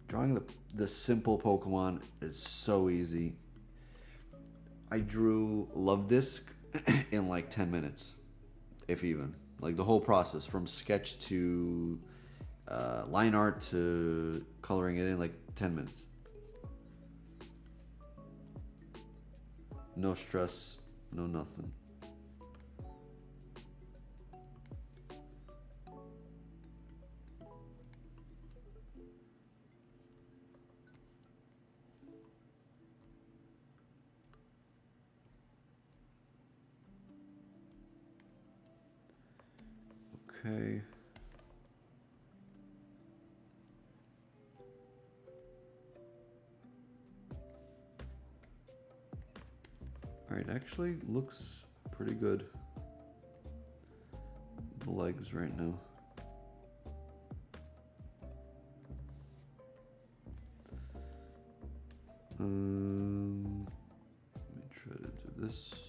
Drawing the simple Pokemon is so easy. I drew Love Disc in like 10 minutes, if even. Like the whole process from sketch to line art to coloring it in, like 10 minutes. No stress, no nothing. Okay. Alright, actually looks pretty good. The legs right now. Let me try to do this.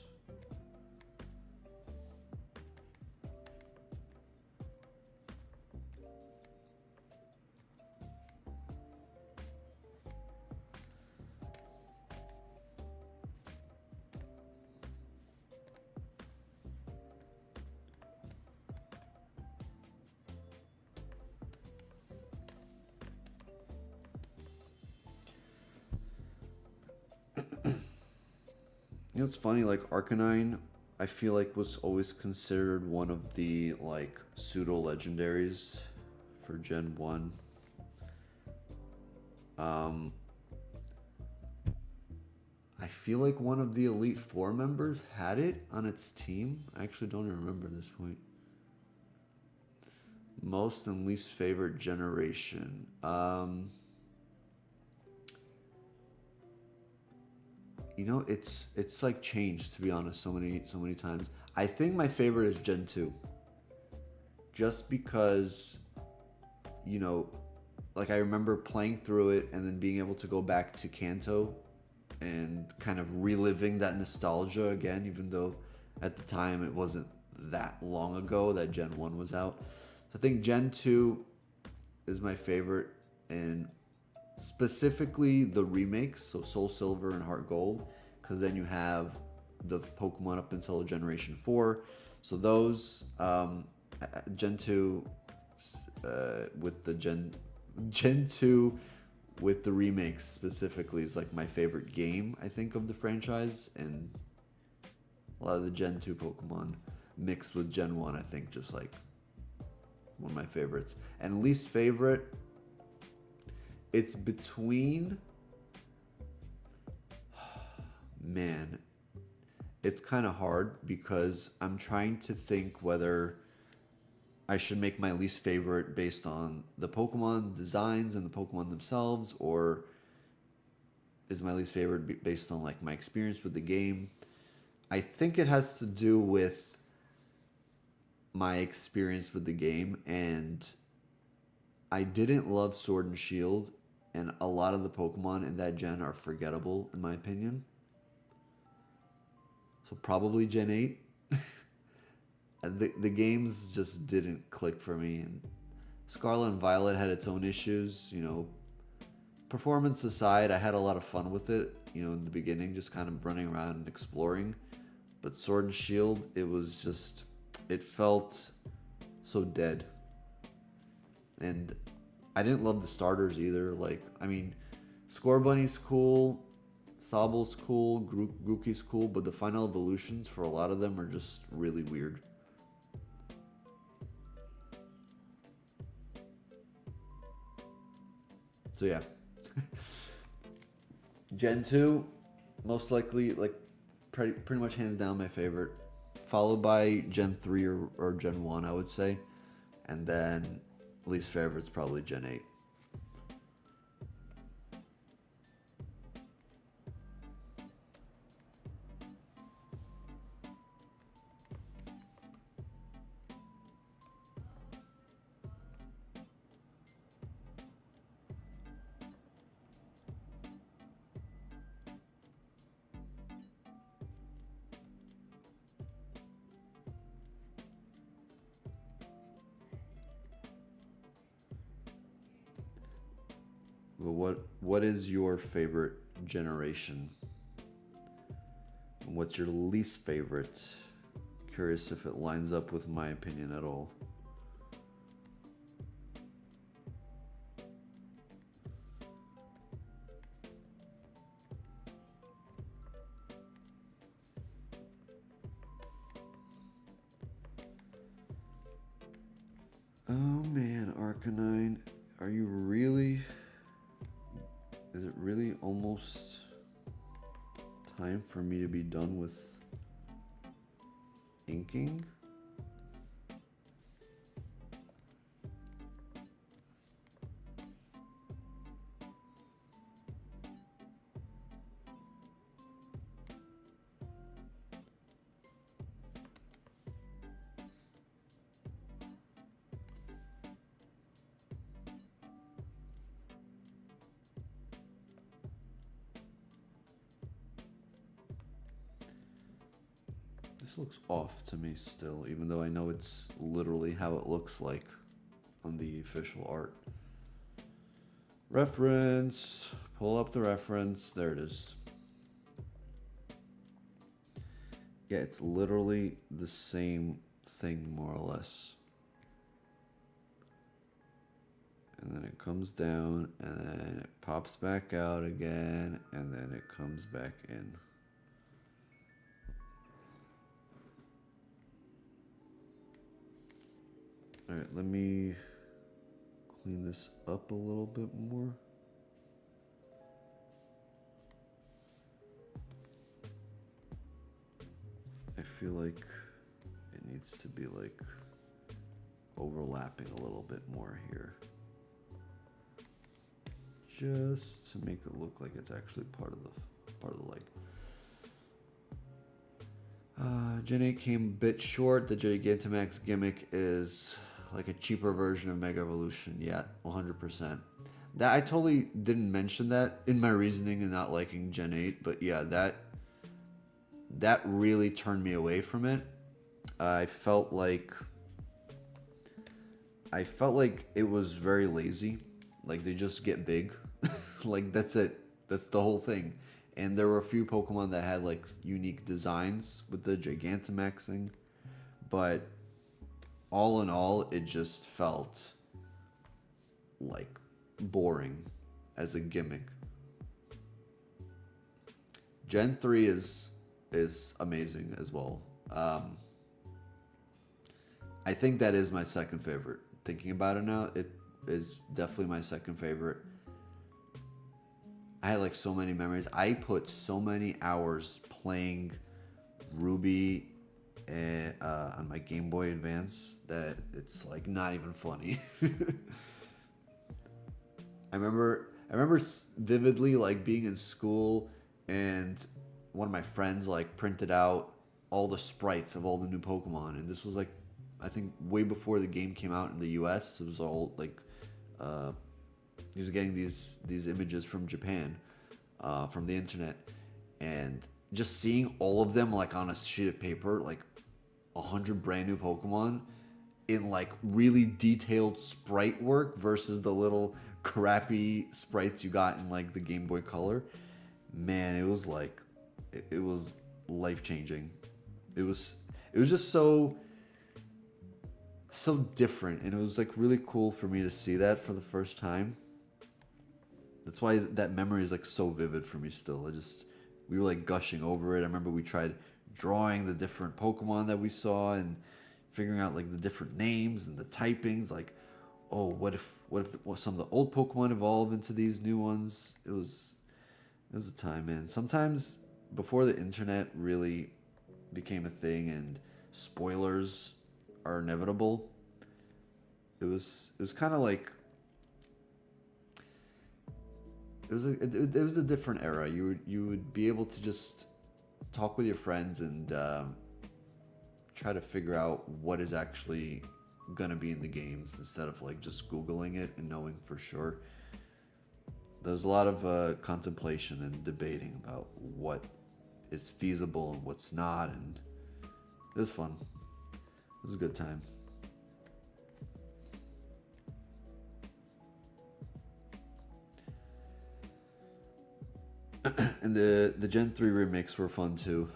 You know, it's funny, like Arcanine, I feel like was always considered one of the like pseudo legendaries for Gen 1. I feel like one of the Elite Four members had it on its team. I actually don't even remember this point. Most and least favorite generation. You know, it's like changed, to be honest, so many times. I think my favorite is Gen 2. Just because, you know, like I remember playing through it and then being able to go back to Kanto and kind of reliving that nostalgia again, even though at the time it wasn't that long ago that Gen 1 was out. So I think Gen 2 is my favorite, and specifically the remakes, so Soul Silver and Heart Gold, because then you have the Pokemon up until Generation 4. So those, Gen 2 with the Gen 2 with the remakes specifically is like my favorite game, I think, of the franchise, and a lot of the Gen 2 Pokemon mixed with Gen 1, I think, just like one of my favorites. And least favorite, it's between, man, it's kind of hard because I'm trying to think whether I should make my least favorite based on the Pokemon designs and the Pokemon themselves, or is my least favorite based on like my experience with the game. I think it has to do with my experience with the game, and I didn't love Sword and Shield, and a lot of the Pokemon in that gen are forgettable in my opinion. So probably Gen 8. The games just didn't click for me, and Scarlet and Violet had its own issues, you know. Performance aside, I had a lot of fun with it, you know, in the beginning, just kind of running around and exploring. But Sword and Shield, it was just, it felt so dead. And I didn't love the starters either. Like, I mean, Scorbunny's cool, Sobble's cool, Grookey's cool, but the final evolutions for a lot of them are just really weird. So yeah. Gen 2, most likely, like, pretty much hands down my favorite. Followed by Gen 3 or Gen 1, I would say. And then least favorite's probably Gen 8. But what is your favorite generation? What's your least favorite? Curious if it lines up with my opinion at all. Oh man, Arcanine, are you really? Is it really almost time for me to be done with inking? This looks off to me still, even though I know it's literally how it looks like on the official art. Reference. Pull up the reference. There it is. Yeah, it's literally the same thing, more or less. And then it comes down, and then it pops back out again, and then it comes back in. Alright, let me clean this up a little bit more. I feel like it needs to be like overlapping a little bit more here. Just to make it look like it's actually part of the light. Gen 8 came a bit short. The Gigantamax gimmick is like a cheaper version of Mega Evolution. Yeah, 100%. That I totally didn't mention that in my reasoning and not liking Gen 8, but yeah, that really turned me away from it. I felt like it was very lazy. Like they just get big. Like that's it. That's the whole thing. And there were a few Pokemon that had like unique designs with the Gigantamaxing, but all in all, it just felt like boring as a gimmick. Gen 3 is amazing as well. I think that is my second favorite. Thinking about it now, it is definitely my second favorite. I had like so many memories. I put so many hours playing Ruby on my Game Boy Advance that it's like not even funny. I remember vividly like being in school and one of my friends like printed out all the sprites of all the new Pokemon, and this was like I think way before the game came out in the U.S. It was all like he was getting these images from Japan, from the internet, and just seeing all of them like on a sheet of paper, like 100 brand new Pokemon in like really detailed sprite work versus the little crappy sprites you got in like the Game Boy Color. Man, it was like it was life changing. It was just so different, and it was like really cool for me to see that for the first time. That's why that memory is like so vivid for me still. We were like gushing over it. I remember we tried drawing the different Pokemon that we saw and figuring out like the different names and the typings. Like, oh, what if some of the old Pokemon evolve into these new ones? It was a time, man. Sometimes before the internet really became a thing and spoilers are inevitable, it was kind of like it was a different era. You would be able to just talk with your friends and try to figure out what is actually gonna be in the games instead of like just Googling it and knowing for sure. There's a lot of contemplation and debating about what is feasible and what's not, and it was fun. It was a good time. And the Gen 3 remakes were fun too.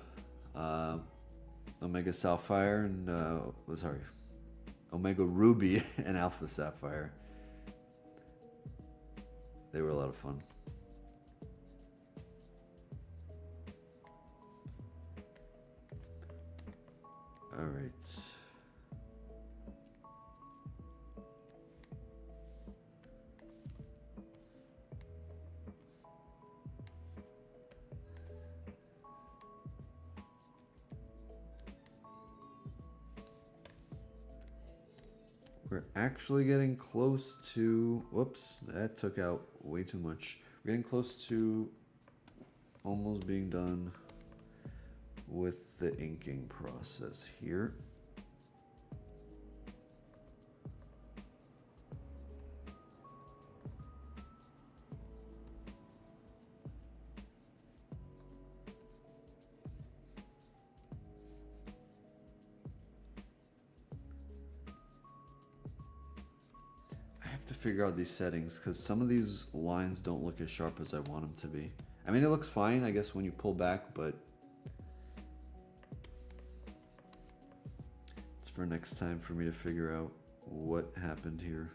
Omega Sapphire and Omega Ruby and Alpha Sapphire. They were a lot of fun. All right. We're actually getting close to... Whoops, that took out way too much. We're getting close to almost being done with the inking process here. To figure out these settings because some of these lines don't look as sharp as I want them to be. I mean, it looks fine, I guess, when you pull back, but it's for next time for me to figure out what happened here.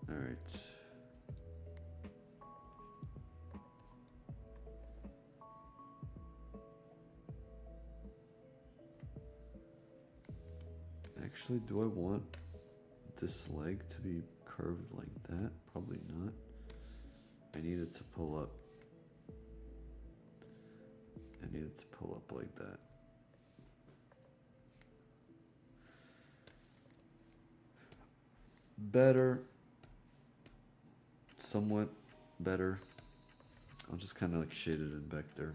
All right. Actually, do I want this leg to be curved like that? Probably not. I need it to pull up. I need it to pull up like that. Better. Somewhat better. I'll just kind of like shade it in back there.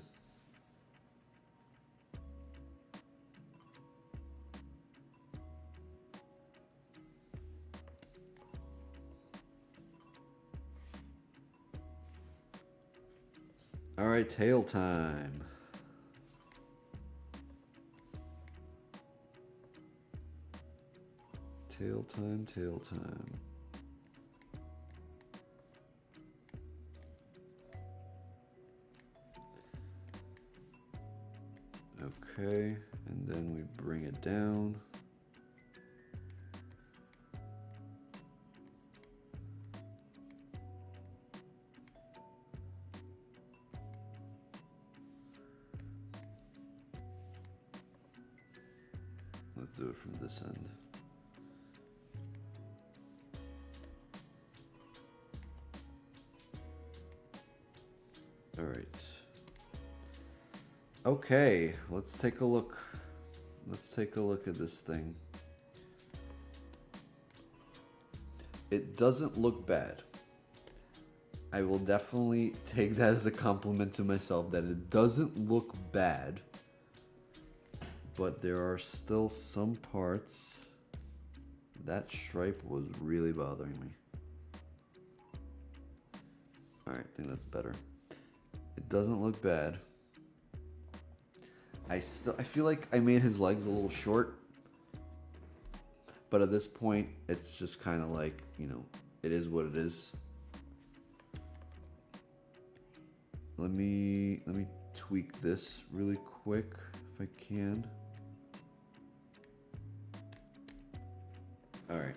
All right, tail time. Tail time, tail time. Okay, and then we bring it down. Let's do it from this end. All right. Okay, let's take a look. Let's take a look at this thing. It doesn't look bad. I will definitely take that as a compliment to myself that it doesn't look bad. But there are still some parts. That stripe was really bothering me. Alright, I think that's better. It doesn't look bad. I feel like I made his legs a little short. But at this point, it's just kind of like, you know, it is what it is. Let me tweak this really quick if I can. All right.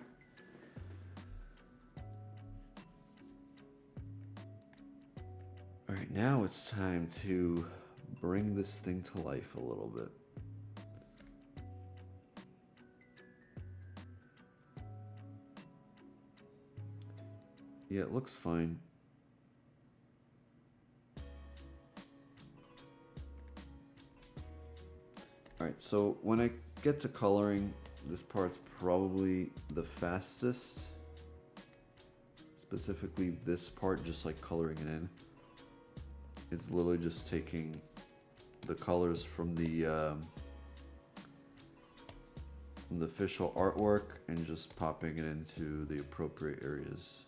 All right, now it's time to bring this thing to life a little bit. Yeah, it looks fine. Alright, so when I get to coloring, this part's probably the fastest. Specifically this part, just like coloring it in. It's literally just taking the colors from the official artwork and just popping it into the appropriate areas.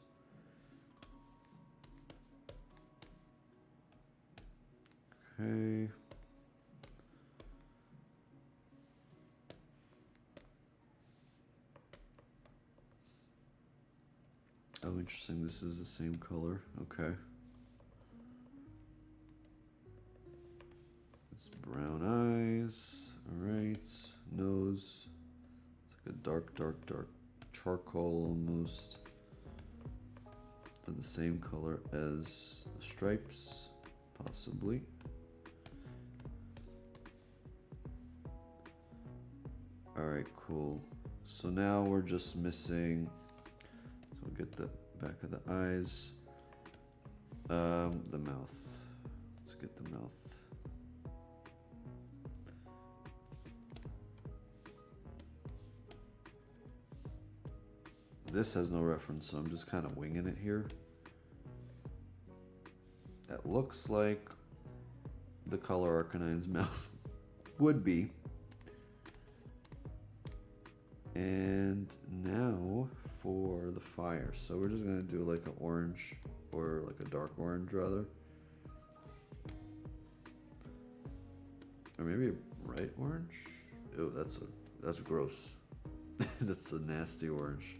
Okay. Oh, interesting. This is the same color. Okay. It's brown eyes. Alright. Nose. It's like a dark charcoal almost. And the same color as the stripes, possibly. Alright, cool. So now we're just missing. So we'll get the back of the eyes. The mouth. Let's get the mouth. This has no reference, so I'm just kind of winging it here. That looks like the color Arcanine's mouth would be. And now for the fire. So we're just gonna do like an orange, or like a dark orange rather. Or maybe a bright orange? Ew, that's gross. That's a nasty orange.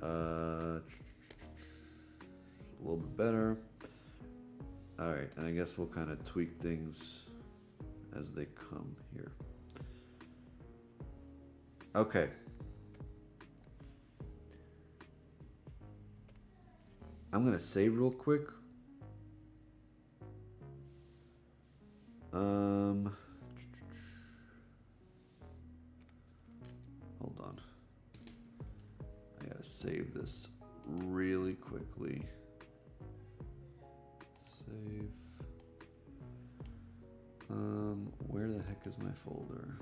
A little bit better. Alright, and I guess we'll kind of tweak things as they come here. Okay. I'm gonna save real quick. Hold on. I gotta save this really quickly. Save. Where the heck is my folder?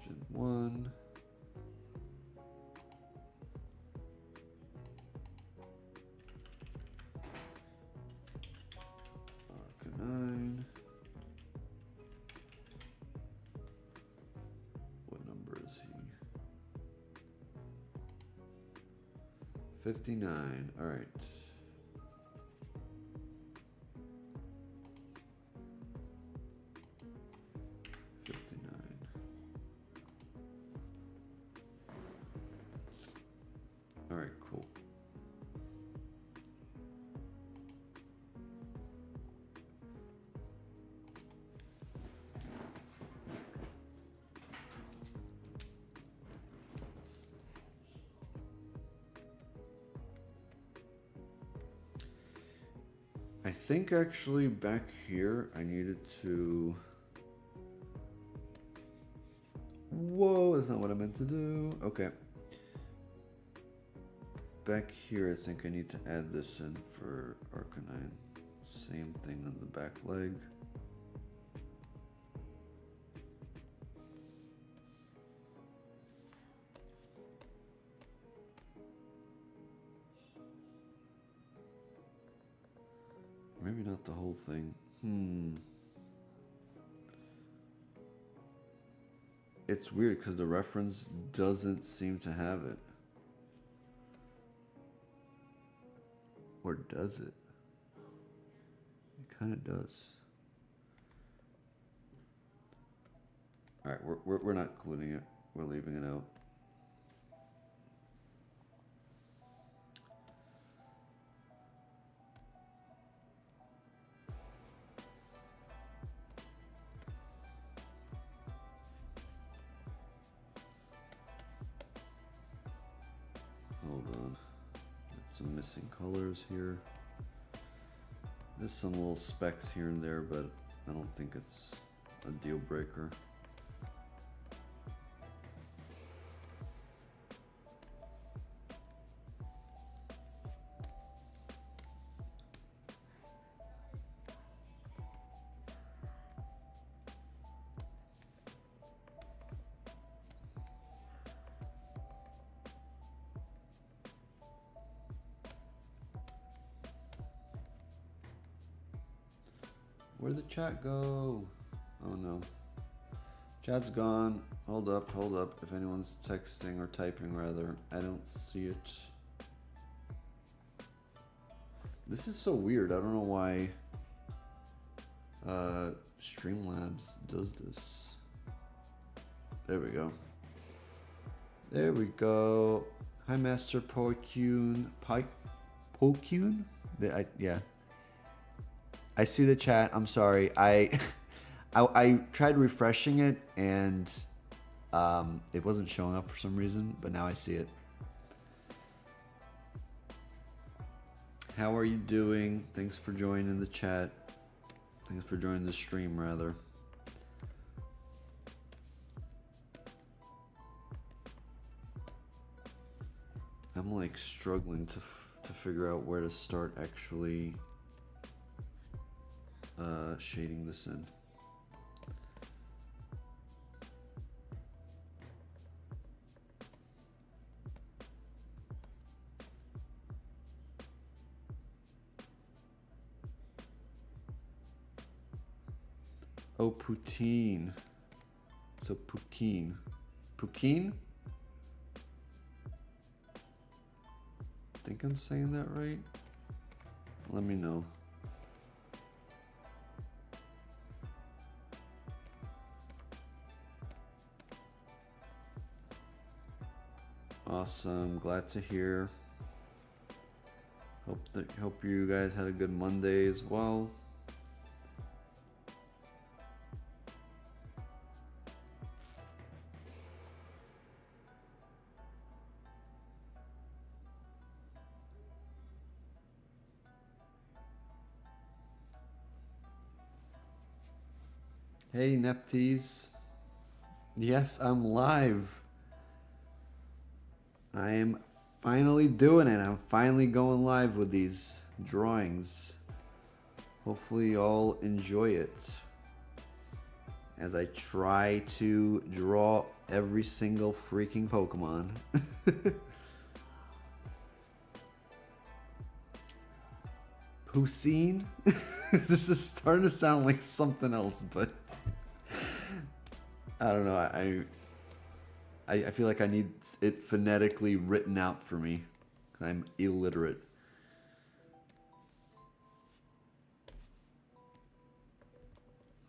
Gen 1. Arcanine. What number is he? 59. All right. All right, cool. I think actually back here I needed to... Whoa, that's not what I meant to do. Okay. back here, I think I need to add this in for Arcanine. Same thing on the back leg. Maybe not the whole thing. It's weird because the reference doesn't seem to have it. Or does it? It kind of does. All right, we're not including it. We're leaving it out. Hold on. Got some missing colors here. There's some little specks here and there, but I don't think it's a deal breaker. Where'd the chat go? Oh no. Chat's gone. Hold up. If anyone's texting or typing rather, I don't see it. This is so weird. I don't know why Streamlabs does this. There we go. There we go. Hi, Master Pokémon. Pokémon? Yeah. I see the chat. I'm sorry. I tried refreshing it and it wasn't showing up for some reason, but now I see it. How are you doing? Thanks for joining the chat. Thanks for joining the stream, rather. I'm like struggling to figure out where to start actually shading this in. Oh, poutine. So poutine. Poutine? I think I'm saying that right. Let me know. Awesome, glad to hear. Hope you guys had a good Monday as well. Hey Nepties. Yes, I'm live. I am finally doing it. I'm finally going live with these drawings. Hopefully you all enjoy it as I try to draw every single freaking Pokemon. Poutine? This is starting to sound like something else, but I don't know. I feel like I need it phonetically written out for me. I'm illiterate.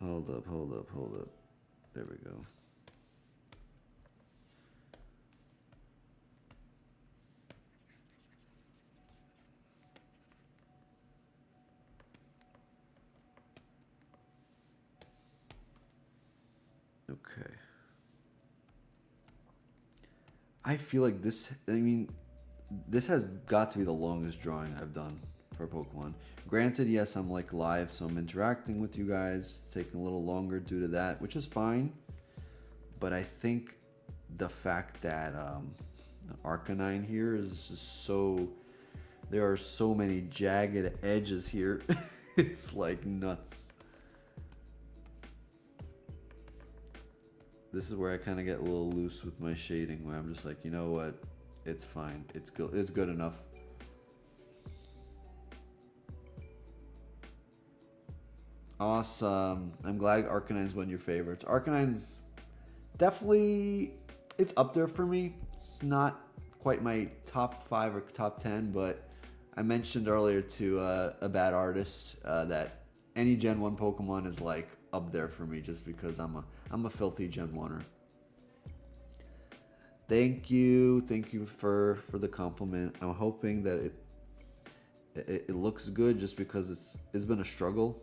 Hold up. There we go. Okay. I feel like this has got to be the longest drawing I've done for Pokemon. Granted, yes, I'm like live, so I'm interacting with you guys. It's taking a little longer due to that, which is fine. But I think the fact that The Arcanine here is just so... There are so many jagged edges here. It's like nuts. This is where I kind of get a little loose with my shading, where I'm just like, you know what? It's fine. It's good. It's good enough. Awesome. I'm glad Arcanine's one of your favorites. Arcanine's definitely, it's up there for me. It's not quite my top 5 or top 10, but I mentioned earlier to a bad artist that any Gen 1 Pokemon is like up there for me just because I'm a filthy Gen 1er. Thank you for the compliment. I'm hoping that it looks good just because it's been a struggle.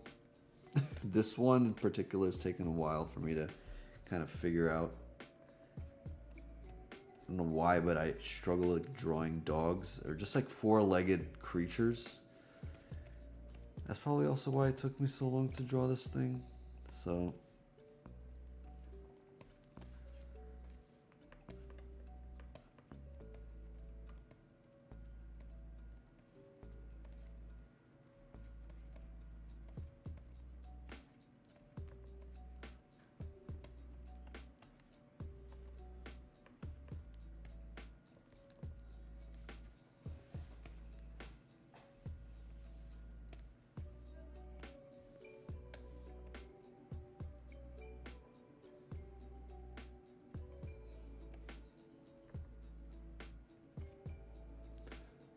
This one in particular has taken a while for me to kind of figure out. I don't know why, but I struggle with drawing dogs or just like 4-legged creatures. That's probably also why it took me so long to draw this thing. So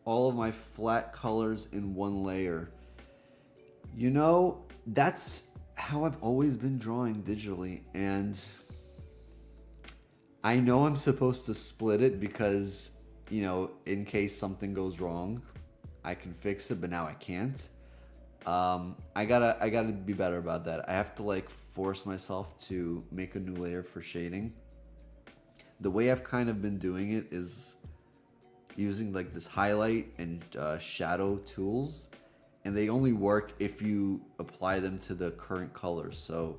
all of my flat colors in one layer. You know, that's how I've always been drawing digitally, and I know I'm supposed to split it because, you know, in case something goes wrong, I can fix it, but now I can't. I gotta be better about that. I have to like force myself to make a new layer for shading. The way I've kind of been doing it is using like this highlight and shadow tools, and they only work if you apply them to the current colors. So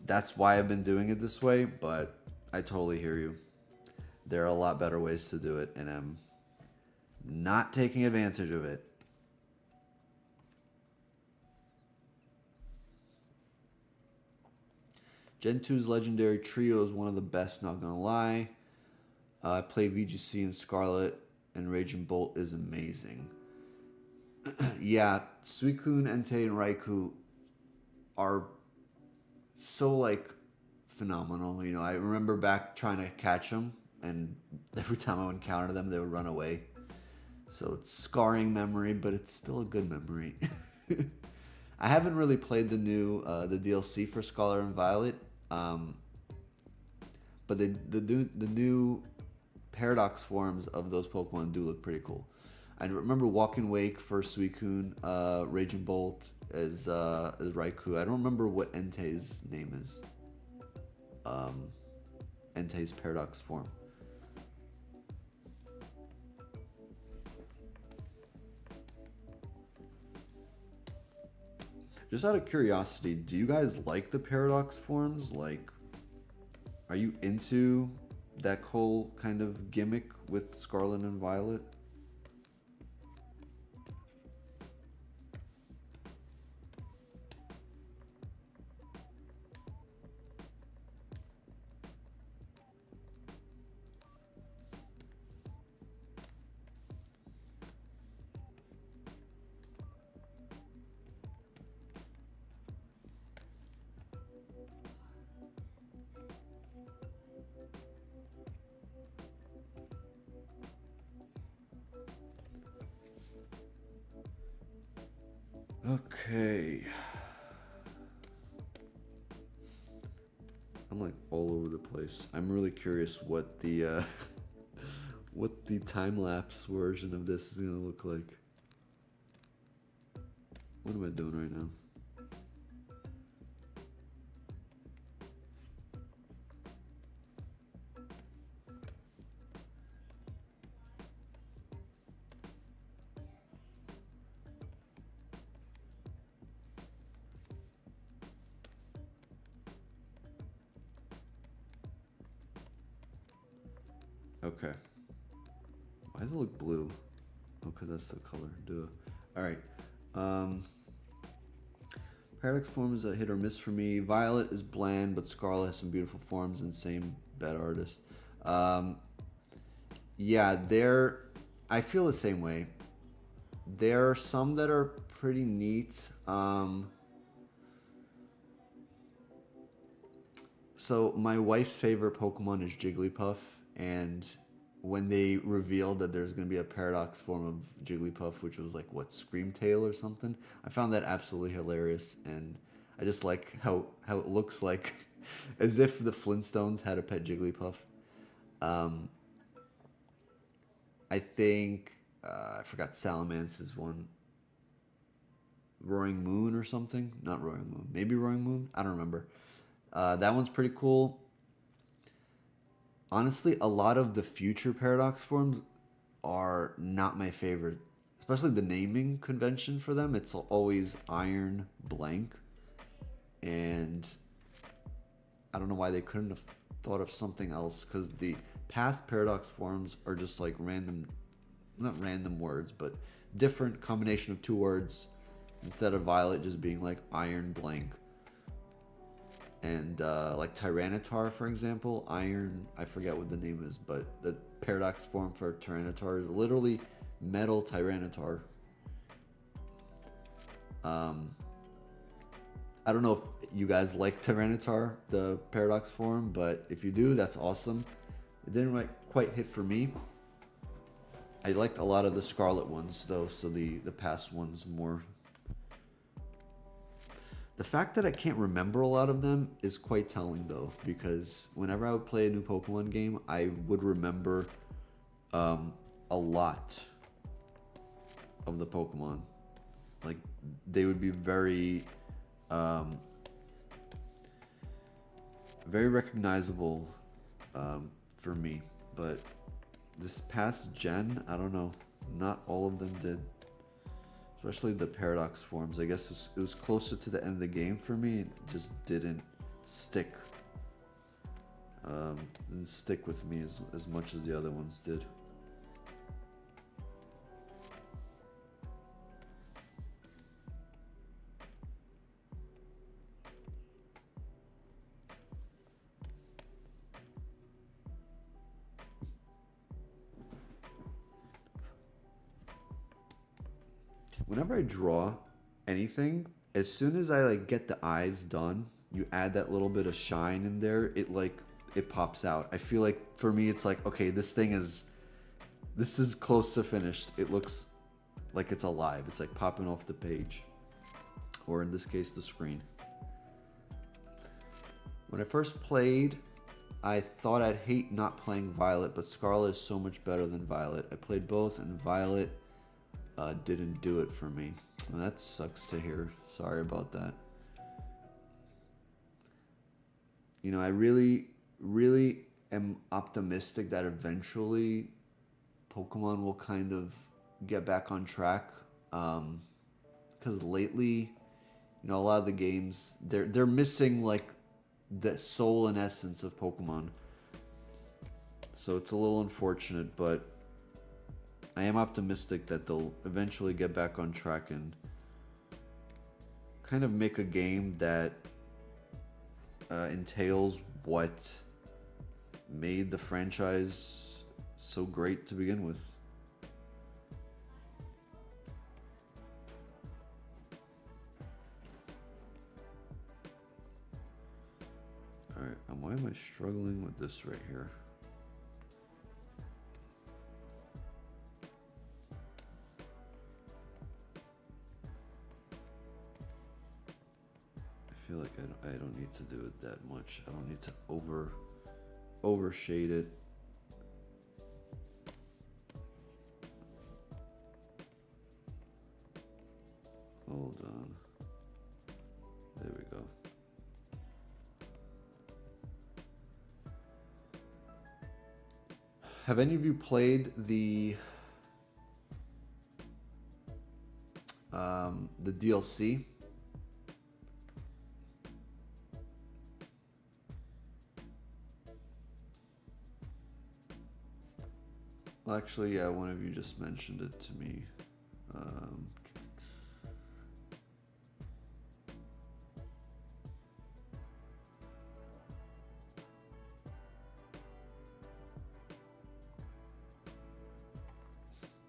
that's why I've been doing it this way, but I totally hear you. There are a lot better ways to do it, and I'm not taking advantage of it. Gen 2's Legendary Trio is one of the best, not gonna lie. I play VGC and Scarlet, and Raging Bolt is amazing. Yeah, Suicune, Entei, and Raikou are so, like, phenomenal. You know, I remember back trying to catch them, and every time I would encounter them, they would run away. So it's scarring memory, but it's still a good memory. I haven't really played the new the DLC for Scarlet and Violet, but the new Paradox forms of those Pokemon do look pretty cool. I remember Walking Wake for Suicune, Raging Bolt as Raikou. I don't remember what Entei's name is. Entei's Paradox form. Just out of curiosity, do you guys like the Paradox forms? Like, are you into that whole kind of gimmick with Scarlet and Violet? Okay. I'm like all over the place. I'm really curious what the what the time-lapse version of this is gonna look like. What am I doing right now? Okay. Why does it look blue? Oh, because that's the color. Duh. Alright. Paradox forms a hit or miss for me. Violet is bland, but Scarlet has some beautiful forms and same bad artist. Yeah, I feel the same way. There are some that are pretty neat. So my wife's favorite Pokemon is Jigglypuff, and when they revealed that there's going to be a Paradox form of Jigglypuff, which was like what, Screamtail or something, I found that absolutely hilarious, and I just like how it looks like as if the Flintstones had a pet Jigglypuff. I think I forgot Salamance's one. Roaring Moon or something? Not Roaring Moon. Maybe Roaring Moon? I don't remember. That one's pretty cool. Honestly, a lot of the future Paradox forms are not my favorite. Especially the naming convention for them. It's always Iron Blank. And I don't know why they couldn't have thought of something else. Because the past Paradox forms are just like random, not random words, but different combination of two words. Instead of Violet just being like Iron Blank. And like Tyranitar, for example, I forget what the name is, but the Paradox form for Tyranitar is literally Metal Tyranitar. I don't know if you guys like Tyranitar, the Paradox form, but if you do, that's awesome. It didn't quite hit for me. I liked a lot of the Scarlet ones, though, so the past ones more. The fact that I can't remember a lot of them is quite telling, though, because whenever I would play a new Pokemon game, I would remember a lot of the Pokemon. Like, they would be very recognizable for me. But this past gen, I don't know, not all of them did. Especially the Paradox forms. I guess it was closer to the end of the game for me. It just didn't stick. Didn't stick with me as much as the other ones did. Whenever I draw anything, as soon as I like get the eyes done, you add that little bit of shine in there, it pops out. I feel like for me it's like, okay, this is close to finished. It looks like it's alive. It's like popping off the page. Or in this case, the screen. When I first played, I thought I'd hate not playing Violet, but Scarlet is so much better than Violet. I played both and Violet didn't do it for me. And that sucks to hear. Sorry about that. You know, I really, really am optimistic that eventually Pokemon will kind of get back on track. Because lately, you know, a lot of the games, they're missing like the soul and essence of Pokemon. So it's a little unfortunate, but I am optimistic that they'll eventually get back on track and kind of make a game that entails what made the franchise so great to begin with. Alright, why am I struggling with this right here? I feel like I don't need to do it that much. I don't need to overshade it. Hold on. There we go. Have any of you played the DLC? Well, actually, yeah, one of you just mentioned it to me. Um,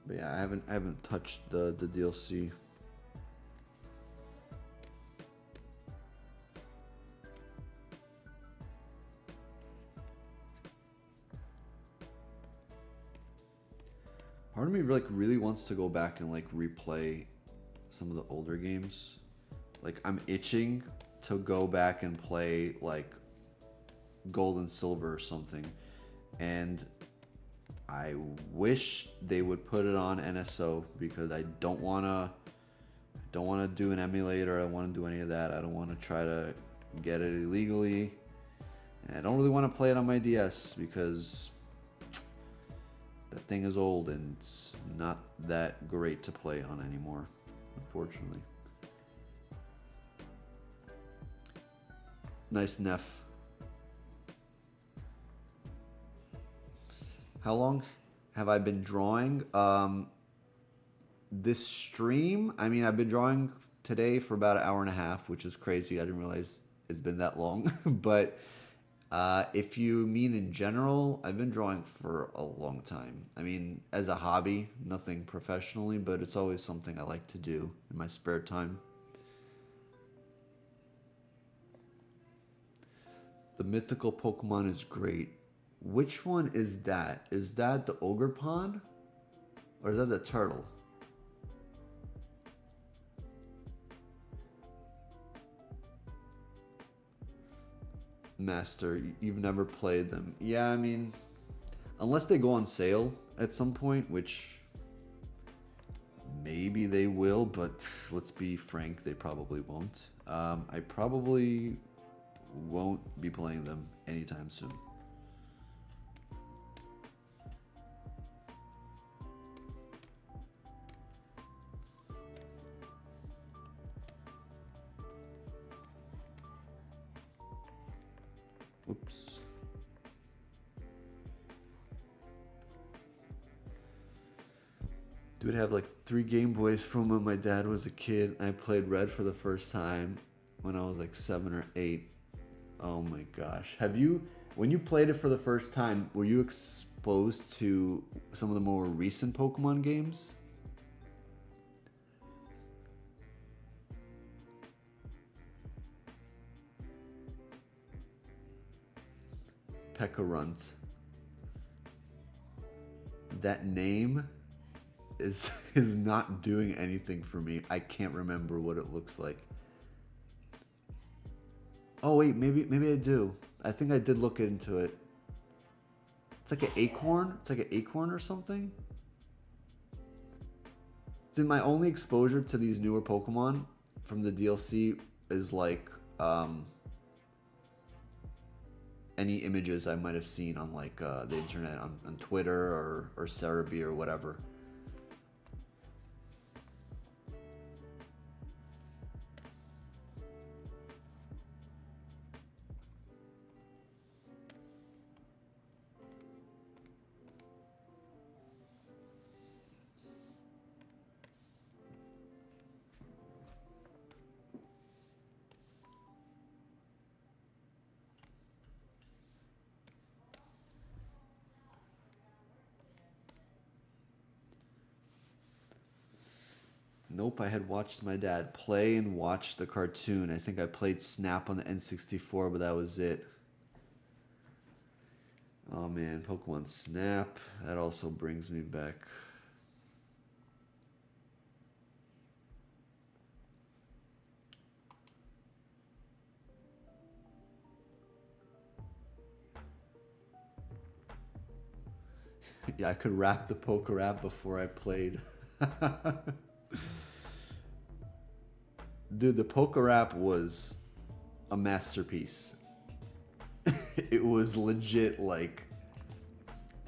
but yeah, I haven't touched the DLC. Part of me like really wants to go back and like replay some of the older games. Like I'm itching to go back and play like Gold and Silver or something. And I wish they would put it on NSO because I don't wanna do an emulator, I don't wanna do any of that. I don't wanna try to get it illegally. And I don't really want to play it on my DS because that thing is old and it's not that great to play on anymore, unfortunately. Nice Neff. How long have I been drawing? This stream, I mean, I've been drawing today for about an hour and a half, which is crazy. I didn't realize it's been that long. But if you mean in general, I've been drawing for a long time. I mean, as a hobby, nothing professionally, but it's always something I like to do in my spare time. The mythical Pokemon is great. Which one is that? Is that the Ogre Pond? Or is that the turtle? Master, you've never played them. Yeah, I mean, unless they go on sale at some point, which maybe they will, but let's be frank, they probably won't. I probably won't be playing them anytime soon. Oops. Dude, I have like 3 Game Boys from when my dad was a kid. I played Red for the first time when I was like 7 or 8. Oh my gosh. When you played it for the first time, were you exposed to some of the more recent Pokemon games? Pekka Runt. That name is not doing anything for me. I can't remember what it looks like. Oh wait, maybe I do. I think I did look into it. It's like an acorn. It's like an acorn or something. Then my only exposure to these newer Pokemon from the DLC is like any images I might have seen on like the internet, on Twitter or Cerebi or whatever. Nope, I had watched my dad play and watch the cartoon. I think I played Snap on the N64, but that was it. Oh man, Pokemon Snap. That also brings me back. Yeah, I could rap the Poke Rap before I played. Dude, the Poke Rap was a masterpiece. It was legit, like,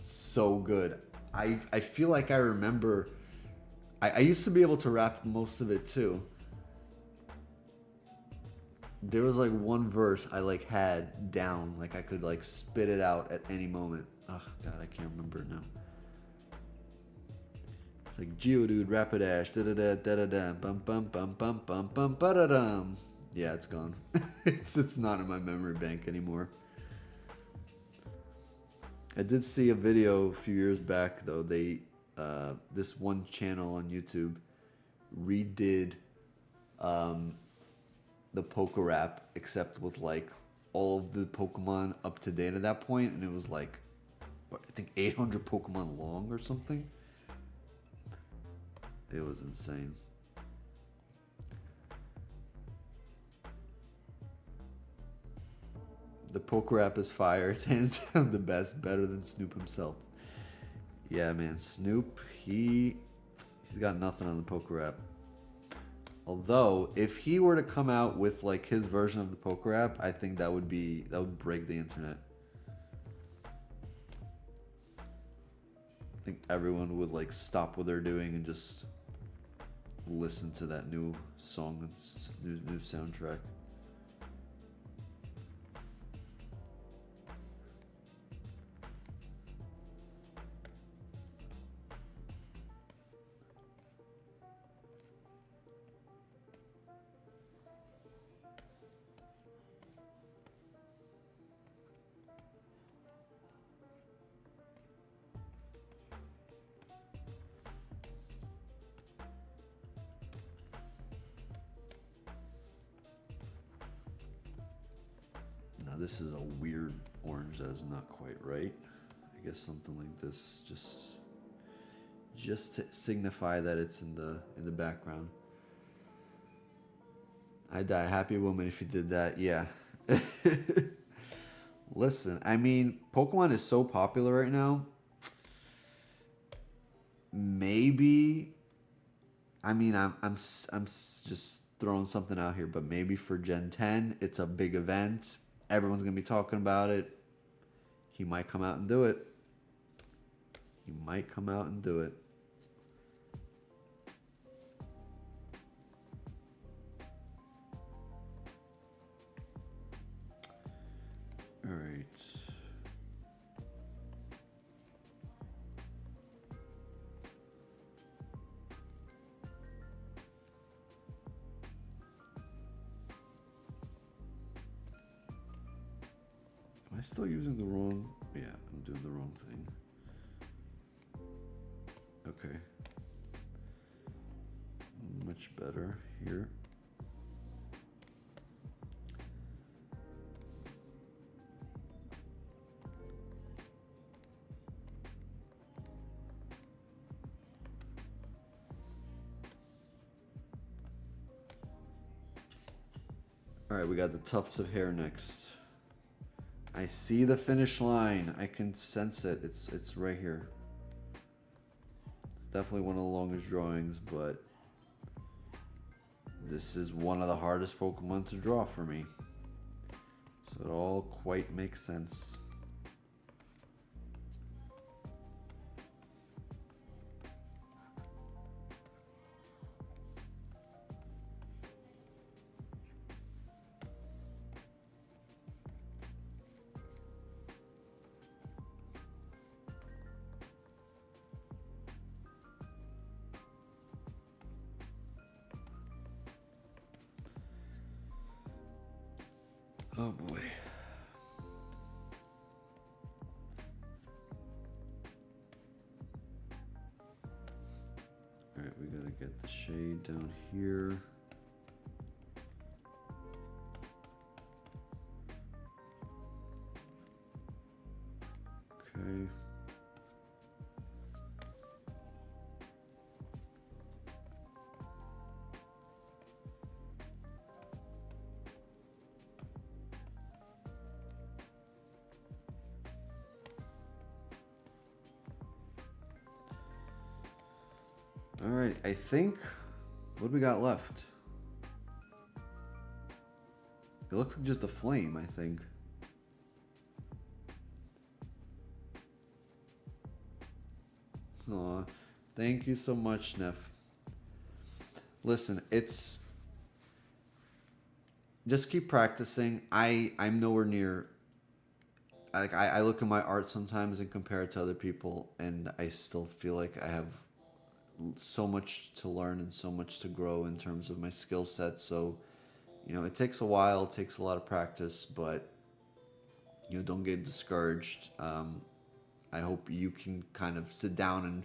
so good. I feel like I remember... I used to be able to rap most of it, too. There was, like, one verse I, like, had down. Like, I could, like, spit it out at any moment. Oh, God, I can't remember now. Like Geodude, Rapidash, da da da da da da, bum bum bum bum bum bum ba da dum. Yeah, it's gone. It's not in my memory bank anymore. I did see a video a few years back though. They this one channel on YouTube redid the Poké Rap, except with like all of the Pokemon up to date at that point, and it was like what, I think 800 Pokemon long or something. It was insane. The Poké Rap is fire. It's hands down the best, better than Snoop himself. Yeah, man, Snoop, he's got nothing on the Poké Rap. Although, if he were to come out with like his version of the Poké Rap, I think that would break the internet. I think everyone would like stop what they're doing and just listen to that new song, new soundtrack. Now this is a weird orange that is not quite right. I guess something like this, just to signify that it's in the background. I'd die a happy woman if you did that. Yeah. Listen, I mean, Pokemon is so popular right now. Maybe, I mean, I'm just throwing something out here, but maybe for Gen 10, it's a big event. Everyone's gonna be talking about it. He might come out and do it. He might come out and do it. All right. Am I still using the wrong? Yeah, I'm doing the wrong thing. Okay. Much better here. All right, we got the tufts of hair next. I see the finish line. I can sense it. It's right here. It's definitely one of the longest drawings, but this is one of the hardest Pokemon to draw for me. So it all quite makes sense. Oh boy. Alright, we gotta get the shade down here. Okay. All right, I think, what do we got left? It looks like just a flame, I think. Aw, thank you so much, Neff. Listen, it's, just keep practicing. I'm nowhere near, like, I look at my art sometimes and compare it to other people, and I still feel like I have so much to learn and so much to grow in terms of my skill set. So, it takes a while, it takes a lot of practice, but don't get discouraged. I hope you can kind of sit down and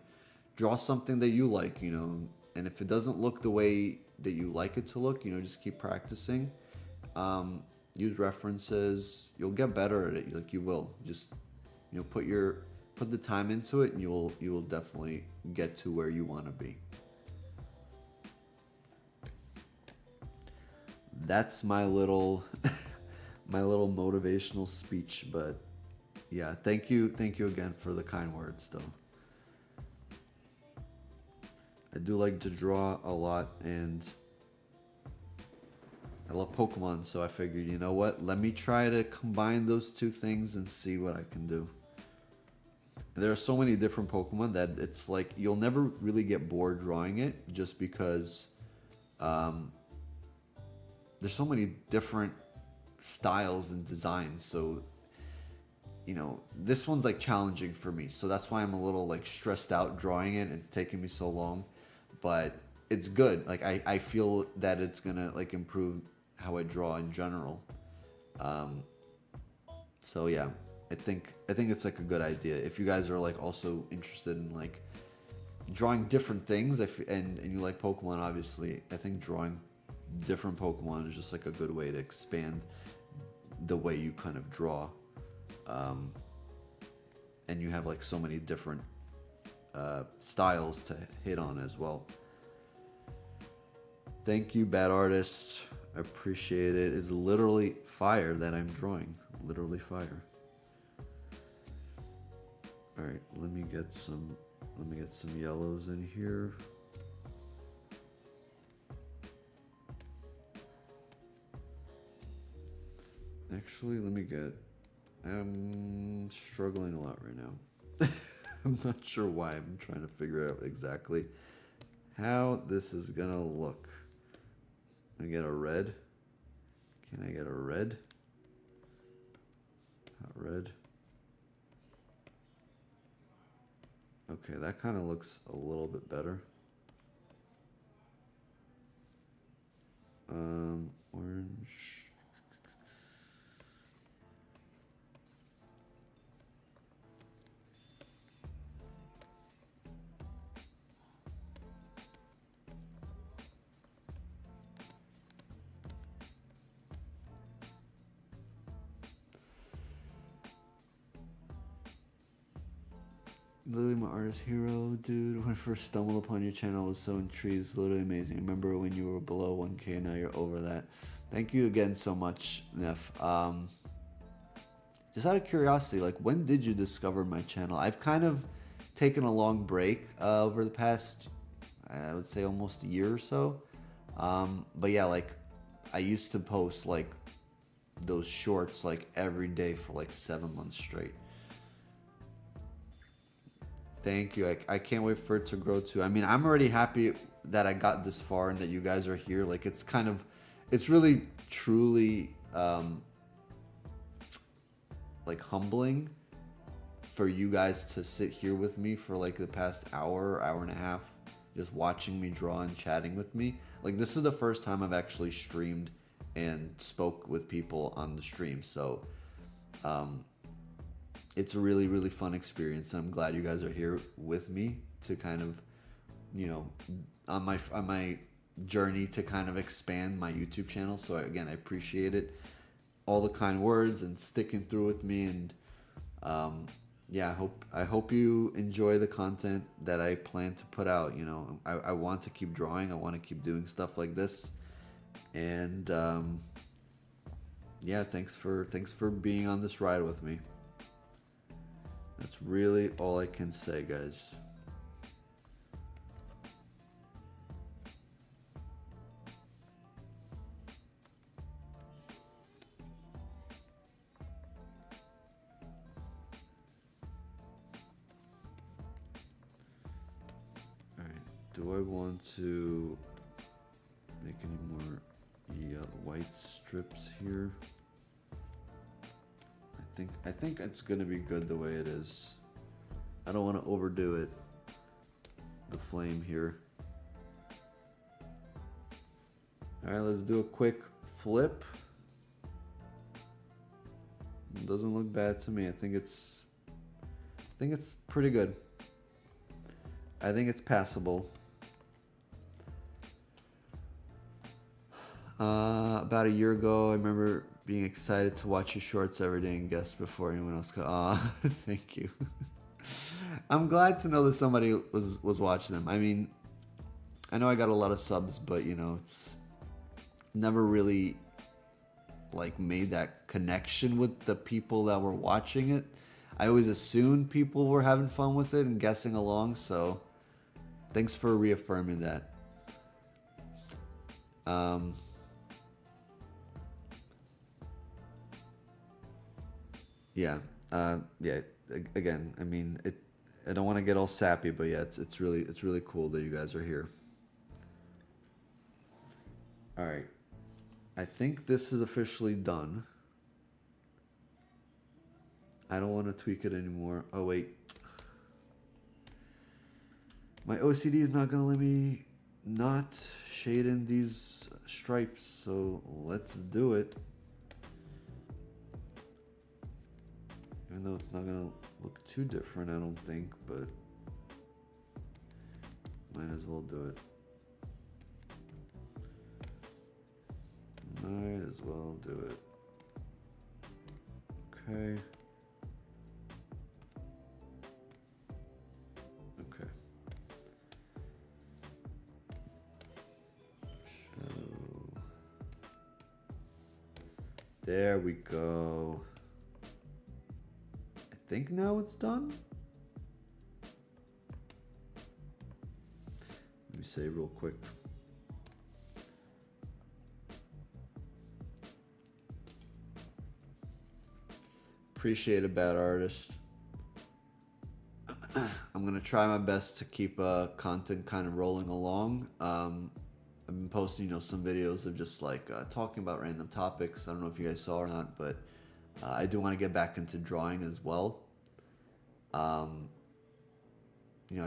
draw something that you like, and if it doesn't look the way that you like it to look, just keep practicing. Use references. You'll get better at it. Like you will. Just put the time into it, and you will definitely get to where you want to be. That's my little my little motivational speech, but yeah, thank you again for the kind words though. I do like to draw a lot, and I love Pokemon, so I figured, you know what? Let me try to combine those two things and see what I can do. There are so many different Pokemon that it's like you'll never really get bored drawing it, just because there's so many different styles and designs. So, this one's like challenging for me. So that's why I'm a little like stressed out drawing it. It's taking me so long, but it's good. Like I feel that it's gonna like improve how I draw in general. So yeah, I think it's like a good idea. If you guys are like also interested in like drawing different things, and you like Pokemon, obviously, I think drawing different Pokemon is just like a good way to expand the way you kind of draw. And you have like so many different styles to hit on as well. Thank you, Bad Artist. I appreciate it. It's literally fire that I'm drawing. Literally fire. All right, let me get some yellows in here. Actually, I'm struggling a lot right now. I'm not sure why. I'm trying to figure out exactly how this is gonna look. I get a red. Can I get a red? Not red. Okay, that kind of looks a little bit better. Orange. Literally my artist hero, dude. When I first stumbled upon your channel, I was so intrigued. It's literally amazing. Remember when you were below 1K, now you're over that. Thank you again so much, Neff. Just out of curiosity, like, when did you discover my channel? I've kind of taken a long break over the past, I would say, almost a year or so. But yeah, like, I used to post, like, those shorts, like, every day for, like, 7 months straight. Thank you. I can't wait for it to grow too. I mean, I'm already happy that I got this far and that you guys are here. Like, it's really, truly, like, humbling for you guys to sit here with me for, like, the past hour and a half, just watching me draw and chatting with me. Like, this is the first time I've actually streamed and spoke with people on the stream. So, it's a really, really fun experience, and I'm glad you guys are here with me to kind of, on my journey to kind of expand my YouTube channel. So again, I appreciate it, all the kind words and sticking through with me, and yeah, I hope you enjoy the content that I plan to put out. I want to keep drawing, I want to keep doing stuff like this, and yeah, thanks for being on this ride with me. That's really all I can say, guys. Alright, do I want to make any more white strips here? I think it's gonna be good the way it is. I don't want to overdo it. the flame here. Alright, let's do a quick flip. Doesn't look bad to me. I think it's pretty good. I think it's passable. About a year ago, I remember being excited to watch your shorts every day and guest before anyone else could. Thank you. I'm glad to know that somebody was watching them. I mean, I know I got a lot of subs, but you know, it's never really like made that connection with the people that were watching it. I always assumed people were having fun with it and guessing along, so thanks for reaffirming that. Yeah. Yeah. Again, I mean, I don't want to get all sappy, but yeah, it's really cool that you guys are here. All right. I think this is officially done. I don't want to tweak it anymore. Oh wait. My OCD is not going to let me not shade in these stripes, so let's do it. Even though it's not going to look too different, I don't think, but might as well do it. Might as well do it. Okay. Okay. Shadow. There we go. I think now it's done. Let me save real quick. Appreciate a bad artist. I'm gonna try my best to keep content kind of rolling along. I've been posting, some videos of just like talking about random topics. I don't know if you guys saw or not, but I do want to get back into drawing as well. I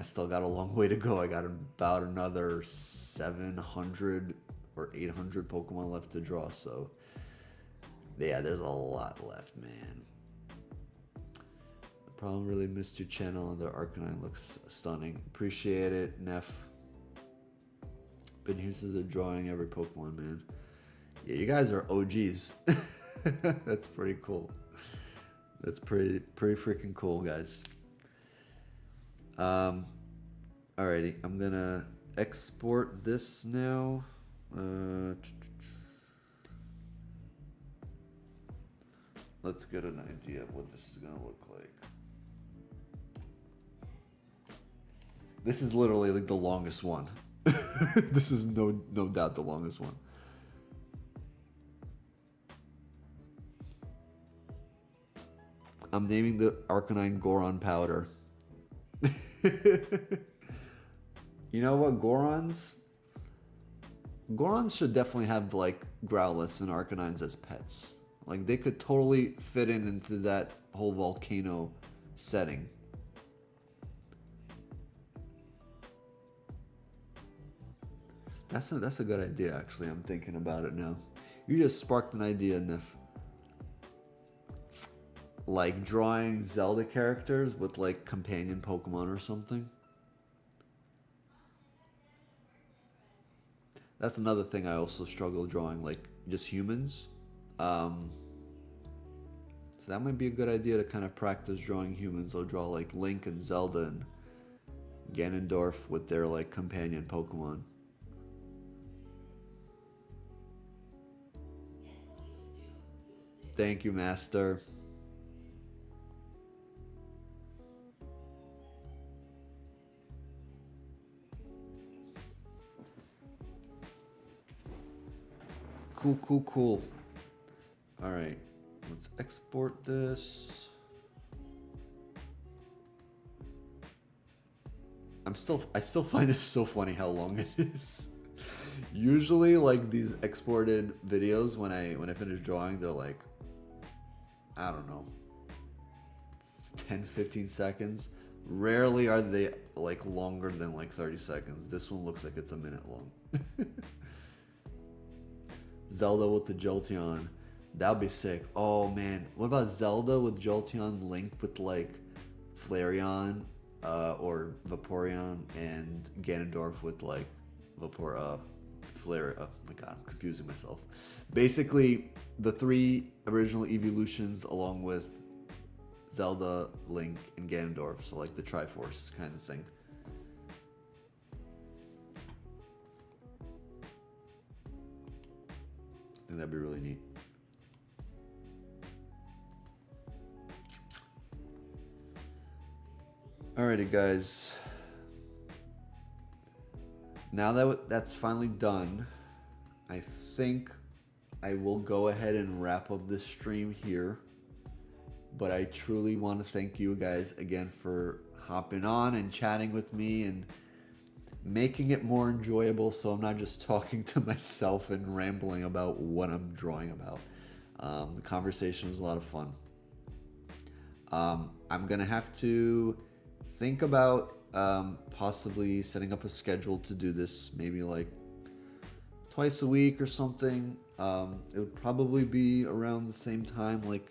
still got a long way to go. I got about another 700 or 800 Pokemon left to draw. So yeah, there's a lot left, man. Problem really missed your channel and the Arcanine looks stunning. Appreciate it, Neff. Been here since the drawing every Pokemon, man. Yeah, you guys are OGs. That's pretty cool. That's pretty freaking cool, guys. Alrighty, I'm gonna export this now. Let's get an idea of what this is gonna look like. This is literally like the longest one. This is no doubt the longest one. I'm naming the Arcanine Goron powder. You know what, Gorons should definitely have like Growlithe and Arcanines as pets. Like they could totally fit into that whole volcano setting. That's a good idea, actually. I'm thinking about it now. You just sparked an idea, Nif. Like drawing Zelda characters with like companion Pokemon or something. That's another thing I also struggle drawing, like just humans. So that might be a good idea to kind of practice drawing humans. I'll draw like Link and Zelda and Ganondorf with their like companion Pokemon. Thank you, Master. Cool. All right, let's export this. I still find it so funny how long it is. Usually, like these exported videos, when I finish drawing, they're like, I don't know, 10-15 seconds. Rarely are they like longer than like 30 seconds. This one looks like it's a minute long. Zelda with the Jolteon. That would be sick. Oh man, what about Zelda with Jolteon linked with like Flareon or Vaporeon, and Ganondorf with like Flare. Oh my god, I'm confusing myself. Basically, the 3 original evolutions along with Zelda, Link, and Ganondorf. So like the Triforce kind of thing. I think that'd be really neat. Alrighty, guys. Now that that's finally done, I think I will go ahead and wrap up this stream here. But I truly want to thank you guys again for hopping on and chatting with me and making it more enjoyable, so I'm not just talking to myself and rambling about what I'm drawing about. The conversation was a lot of fun. I'm going to have to think about possibly setting up a schedule to do this, maybe like twice a week or something. It would probably be around the same time, like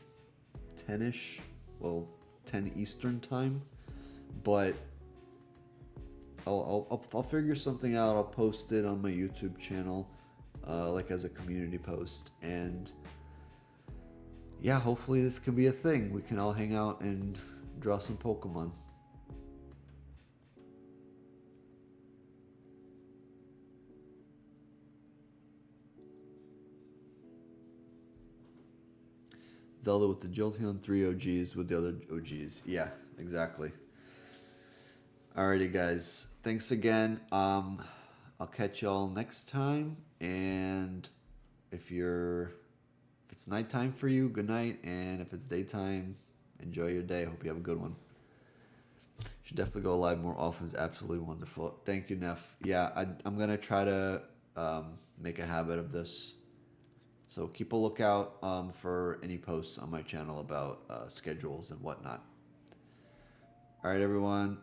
10ish, well, 10 Eastern time, but I'll figure something out. I'll post it on my YouTube channel, like as a community post, and yeah, hopefully this can be a thing. We can all hang out and draw some Pokemon. Zelda with the Jolteon, 3 OGs with the other OGs. Yeah, exactly. Alrighty, guys. Thanks again. I'll catch y'all next time. And if it's nighttime for you, good night. And if it's daytime, enjoy your day. Hope you have a good one. Should definitely go live more often. It's absolutely wonderful. Thank you, Neff. Yeah, I'm gonna try to make a habit of this. So keep a lookout for any posts on my channel about schedules and whatnot. All right, everyone.